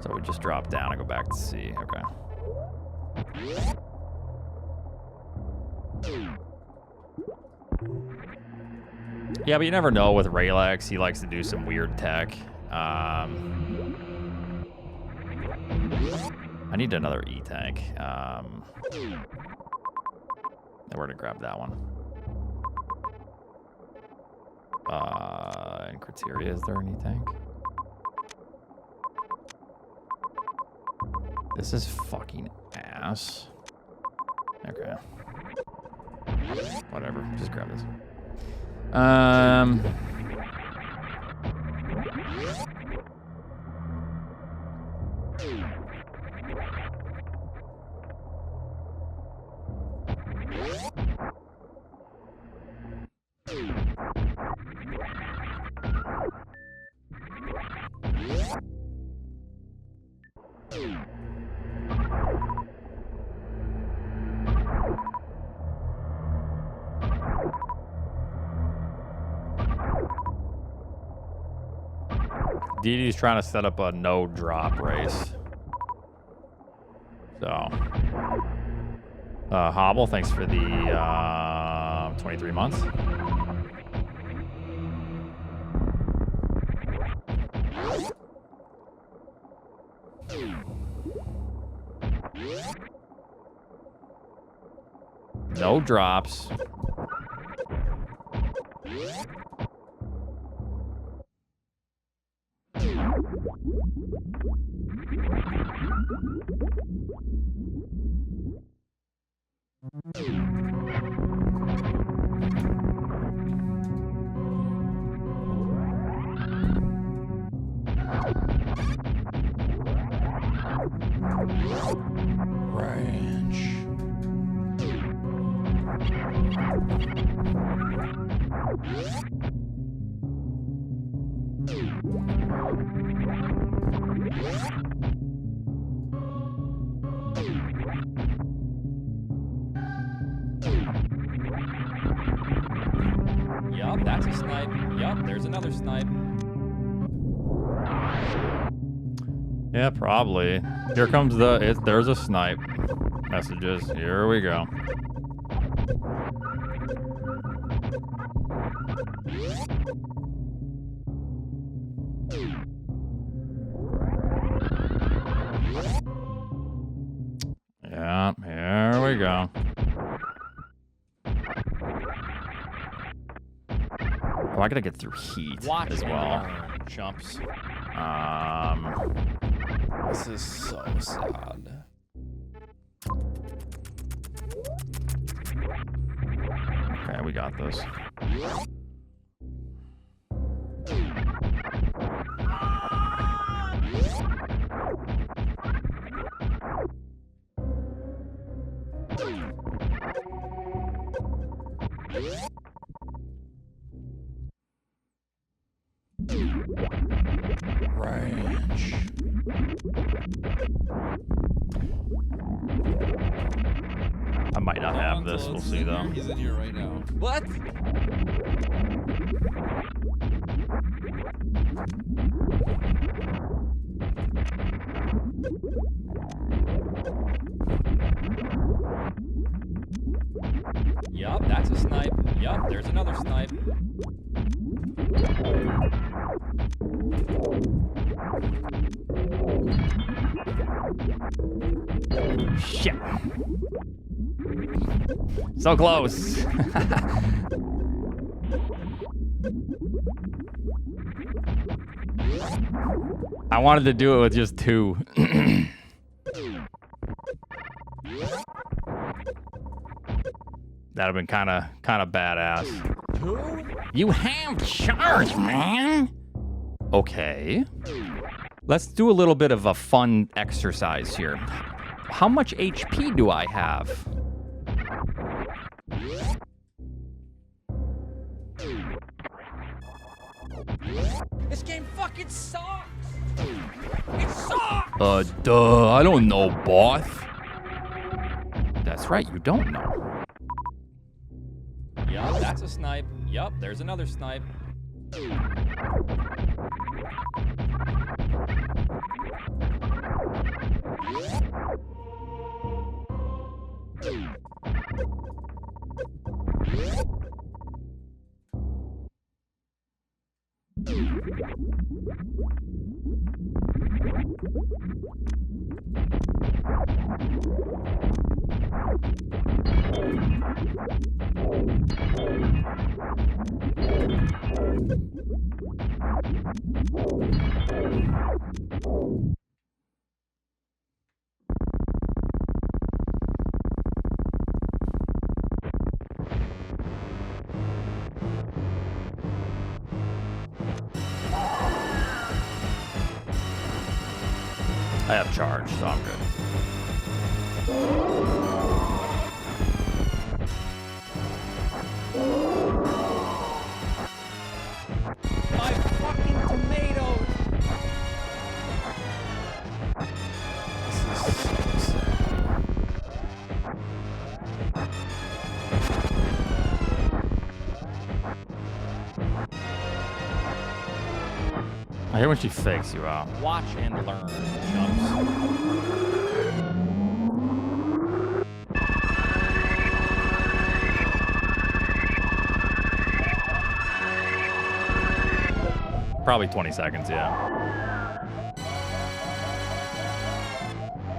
So we just drop down and go back to C. Okay. Yeah, but you never know with Raylex. He likes to do some weird tech. I need another E-tank. We're gonna grab that one. In criteria, is there an E-tank? This is fucking ass. Okay. Whatever, just grab this. DD's trying to set up a no drop race. So, Hobble, thanks for the 23 months. No drops. Yup, that's a snipe. Yup, there's another snipe. Yeah, probably. Here comes there's a snipe. Messages. Here we go. Yeah, here we go. Oh, I gotta get through heat as well. Jumps. This is so sad. Okay, we got this. Range. I might not have this. We'll see though. He's in here right now. What? Yup, that's a snipe. Yup, there's another snipe. Shit. So close. I wanted to do it with just 2. That'd have been kind of badass. 2? You have charge, man. Okay. Let's do a little bit of a fun exercise here. How much HP do I have? This game fucking sucks! It sucks! Duh, I don't know, boss. That's right, you don't know. Yup, that's a snipe. Yup, there's another snipe. I have charge, so I'm good. My fucking tomatoes! I hear when she fakes you out. Watch and learn, chumps. Probably 20 seconds, yeah.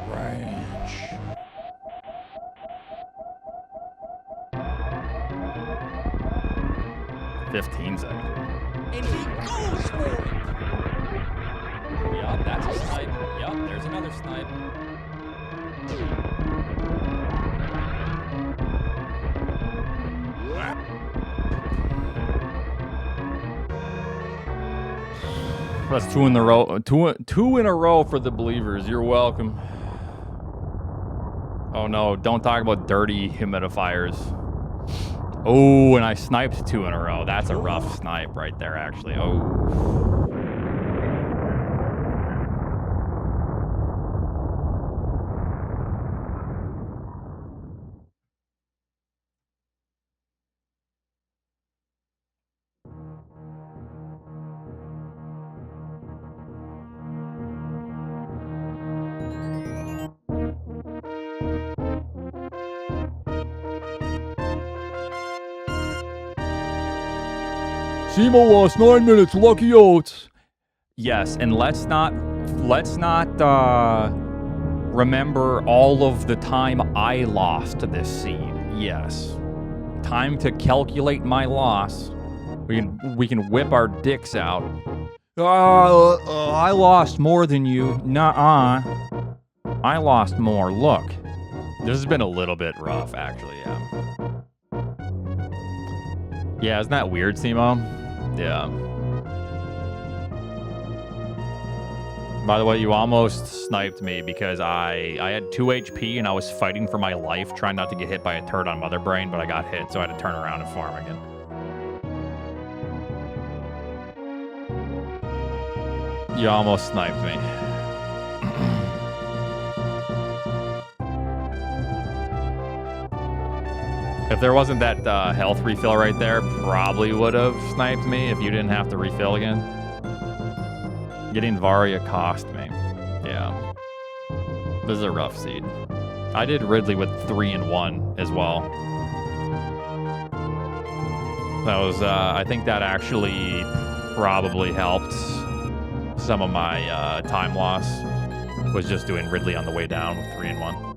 Ranch. 15 seconds. And he goes for it! Yup, that's a snipe. Yup, there's another snipe. That's 2 in a row. Two in a row for the believers. You're welcome. Oh no, don't talk about dirty humidifiers. Oh, and I sniped 2 in a row. That's a rough snipe right there, actually. Oh. Simo lost 9 minutes, Lucky Oats. Yes, and let's not remember all of the time I lost this seed. Yes. Time to calculate my loss. We can whip our dicks out. I lost more than you. Nuh-uh. I lost more. Look. This has been a little bit rough, actually, yeah. Yeah, isn't that weird, Simo? Yeah. By the way, you almost sniped me because I had 2 HP and I was fighting for my life, trying not to get hit by a turret on Mother Brain, but I got hit, so I had to turn around and farm again. You almost sniped me. If there wasn't that health refill right there, probably would have sniped me if you didn't have to refill again. Getting Varia cost me. Yeah. This is a rough seed. I did Ridley with 3 and 1 as well. That was, I think that actually probably helped some of my time loss. Was just doing Ridley on the way down with 3 and 1.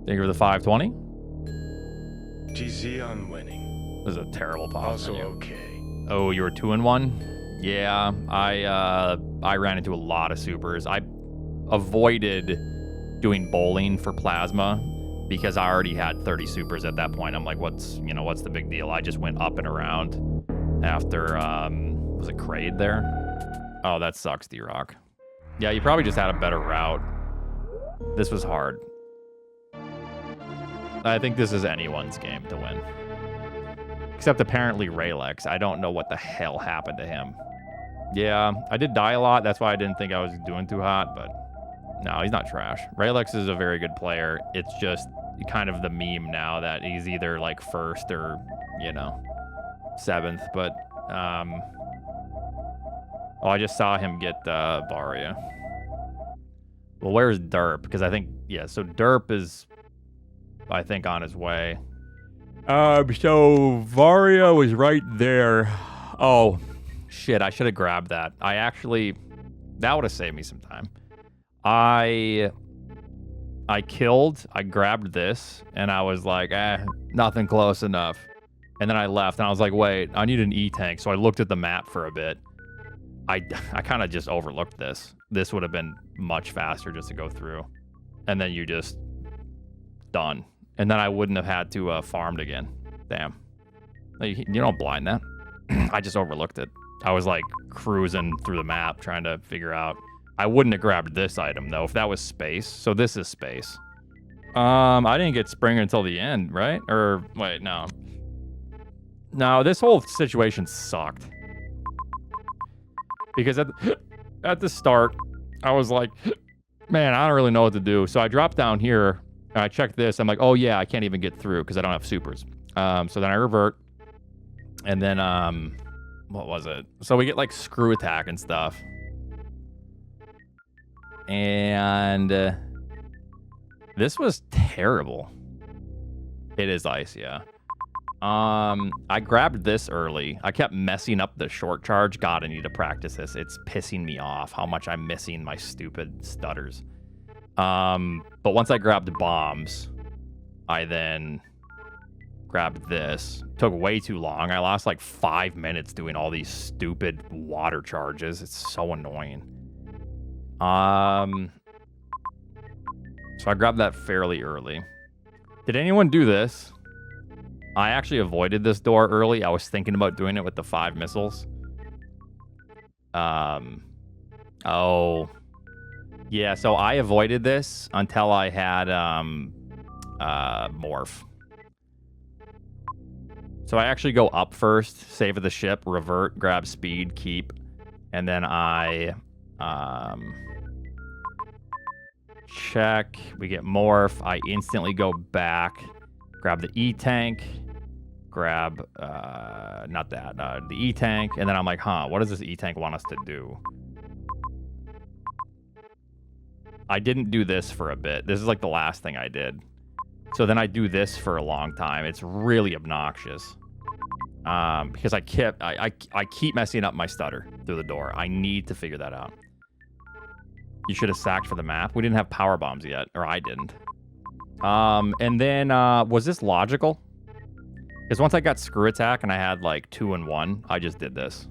Thank you for the 520. GG on winning. This is a terrible pause Also menu. okay. Oh, you were 2 and 1? Yeah, I ran into a lot of supers. I avoided doing bowling for plasma because I already had 30 supers at that point. I'm like, what's the big deal? I just went up and around after was it Kraid there? Oh, that sucks, D-Rock. Yeah, you probably just had a better route. This was hard. I think this is anyone's game to win. Except apparently Raylex. I don't know what the hell happened to him. Yeah, I did die a lot. That's why I didn't think I was doing too hot, but no, he's not trash. Raylex is a very good player. It's just kind of the meme now that he's either like first or, 7th. But, I just saw him get Varia. Well, where's Derp? Because I think, so Derp is, I think, on his way. So Varia was right there. Oh, shit, I should have grabbed that. That would have saved me some time. I grabbed this, and I was like, nothing close enough. And then I left, and I was like, wait, I need an E-tank. So I looked at the map for a bit. I kind of just overlooked this. This would have been much faster just to go through. And then you just done. And then I wouldn't have had to farmed again. Damn. You don't blind that. I just overlooked it. I was like cruising through the map trying to figure out. I wouldn't have grabbed this item though if that was space. So this is space. I didn't get Springer until the end, right? Or wait, no. No, this whole situation sucked. Because at the start, I was like, man, I don't really know what to do. So I dropped down here. I checked this. I'm like, oh yeah, I can't even get through because I don't have supers. So then I revert. And then, what was it? So we get like screw attack and stuff. And this was terrible. It is ice, yeah. I grabbed this early. I kept messing up the short charge. God, I need to practice this. It's pissing me off how much I'm missing my stupid stutters. But once I grabbed bombs, I then grabbed this. Took way too long. I lost like 5 minutes doing all these stupid water charges. It's so annoying. So I grabbed that fairly early. Did anyone do this? I actually avoided this door early. I was thinking about doing it with the 5 missiles. Oh. Yeah, so I avoided this until I had morph. So I actually go up first, save the ship, revert, grab speed, keep, and then I check. We get morph. I instantly go back, grab the E-tank, grab not that, the E-tank, and then I'm like, what does this E-tank want us to do? I didn't do this for a bit. This is like the last thing I did. So then I do this for a long time. It's really obnoxious. Because I keep messing up my stutter through the door. I need to figure that out. You should have sacked for the map. We didn't have power bombs yet, or I didn't. And then was this logical? Because once I got screw attack and I had like 2 and 1, I just did this.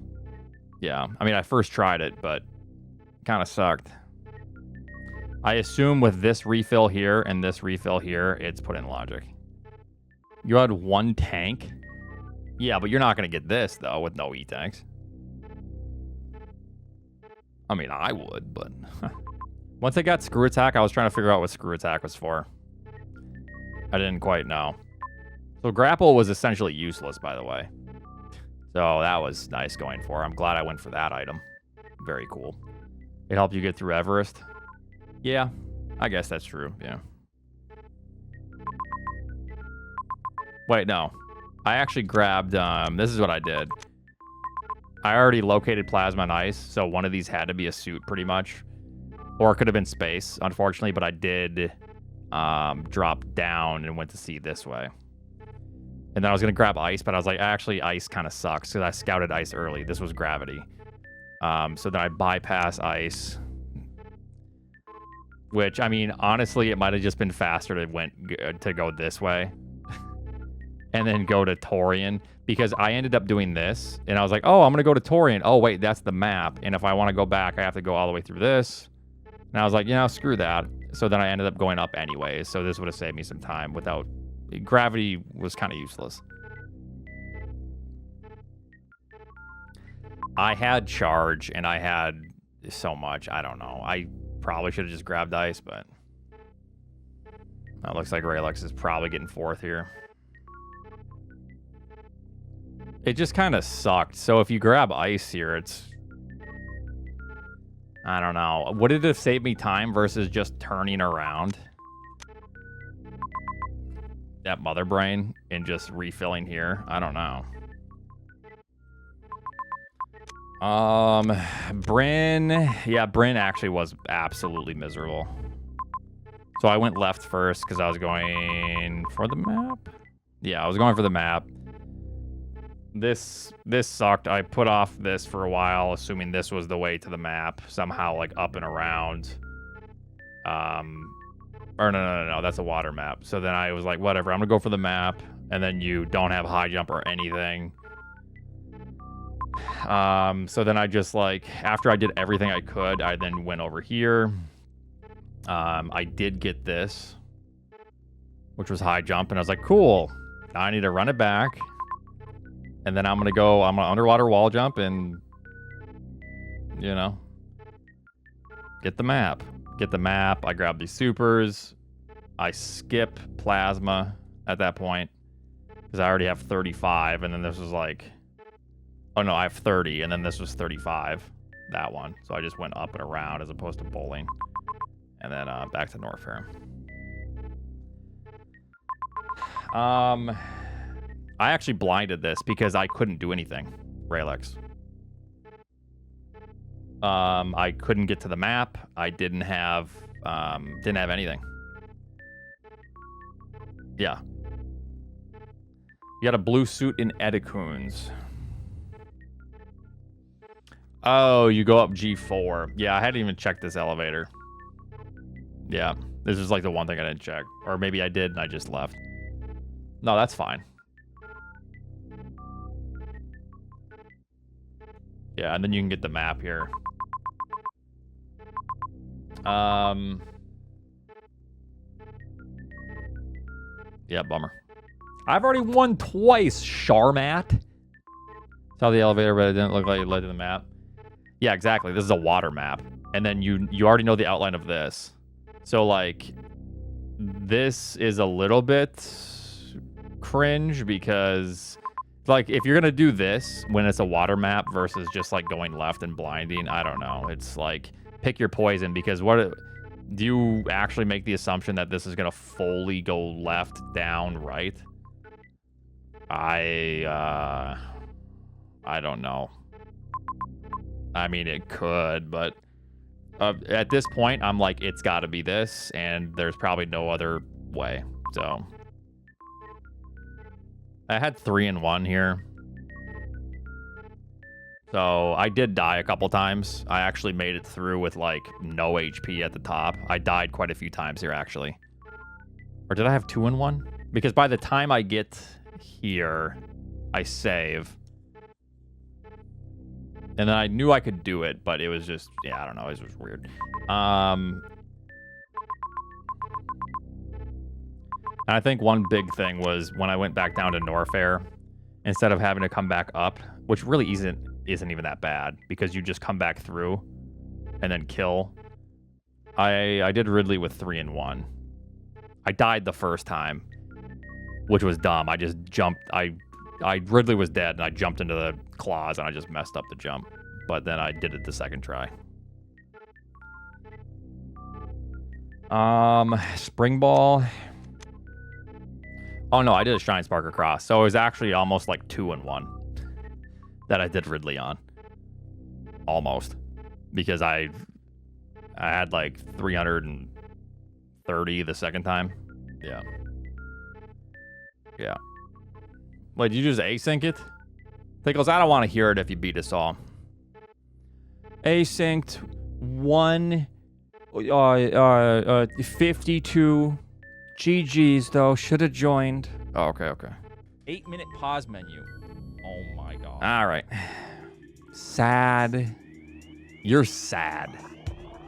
Yeah, I mean I first tried it, but kind of sucked. I assume with this refill here and this refill here, it's put in logic. You had 1 tank? Yeah, but you're not going to get this, though, with no E-tanks. I mean, I would, but... Once I got screw attack, I was trying to figure out what screw attack was for. I didn't quite know. So grapple was essentially useless, by the way. So that was nice going for. I'm glad I went for that item. Very cool. It helped you get through Everest? Yeah, I guess that's true, yeah. Wait, no. I actually grabbed, this is what I did. I already located plasma and ice, so one of these had to be a suit pretty much. Or it could have been space, unfortunately, but I did drop down and went to sea this way. And then I was going to grab ice, but I was like, actually, ice kind of sucks because I scouted ice early. This was gravity. So then I bypass ice. Which, I mean, honestly, it might have just been faster to go this way. And then go to Tourian. Because I ended up doing this. And I was like, oh, I'm going to go to Tourian. Oh, wait, that's the map. And if I want to go back, I have to go all the way through this. And I was like, you know, screw that. So then I ended up going up anyways. So this would have saved me some time without... Gravity was kind of useless. I had charge and I had so much. I don't know. I probably should have just grabbed ice, but... It looks like Raylex is probably getting fourth here. It just kind of sucked. So if you grab ice here, it's... I don't know. Would it have saved me time versus just turning around? That mother brain and just refilling here? I don't know. Bryn. Yeah, Bryn actually was absolutely miserable. So I went left first because I was going for the map. Yeah, I was going for the map. This sucked. I put off this for a while, assuming this was the way to the map. Somehow, like, up and around. Or no, that's a water map. So then I was like, whatever, I'm gonna go for the map. And then you don't have high jump or anything. So then I just, like, after I did everything I could, I then went over here. I did get this, which was high jump. And I was like, cool. Now I need to run it back. And then I'm gonna underwater wall jump and, you know, get the map. Get the map. I grab these supers. I skip plasma at that point because I already have 35. And then this was like, oh no, I have 30. And then this was 35. That one. So I just went up and around as opposed to bowling. And then back to Norfair. I actually blinded this because I couldn't do anything. Raylex. I couldn't get to the map. I didn't have anything. Yeah. You got a blue suit in Edicoons. Oh, you go up G4. Yeah, I hadn't even checked this elevator. Yeah, this is like the one thing I didn't check. Or maybe I did and I just left. No, that's fine. Yeah, and then you can get the map here. Yeah, bummer. I've already won twice, Charmat. Saw the elevator, but it didn't look like it led to the map. Yeah, exactly. This is a water map. And then you already know the outline of this. So, like, this is a little bit cringe because, like, if you're going to do this when it's a water map versus just, like, going left and blinding, I don't know. It's, like, pick your poison because do you actually make the assumption that this is going to fully go left, down, right? I don't know. I mean, it could, but at this point, I'm like, it's got to be this, and there's probably no other way. So I had 3 in 1 here. So I did die a couple times. I actually made it through with like no HP at the top. I died quite a few times here, actually. Or did I have 2 in 1? Because by the time I get here, I save. And then I knew I could do it, but it was just, yeah, I don't know. It was weird. And I think one big thing was when I went back down to Norfair, instead of having to come back up, which really isn't even that bad because you just come back through and then kill. I did Ridley with 3 in 1. I died the first time, which was dumb. I just jumped. Ridley was dead, and I jumped into the claws, and I just messed up the jump. But then I did it the second try. Spring ball. Oh no, I did a Shine Spark across, so it was actually almost like 2 in 1 that I did Ridley on. Almost, because I had like 330 the second time. Yeah. Yeah. Wait, did you just async it? Pickles, I don't want to hear it if you beat us all. Asynced 52. GG's though, should have joined. Oh, okay. 8-minute pause menu. Oh my god. All right. Sad. You're sad.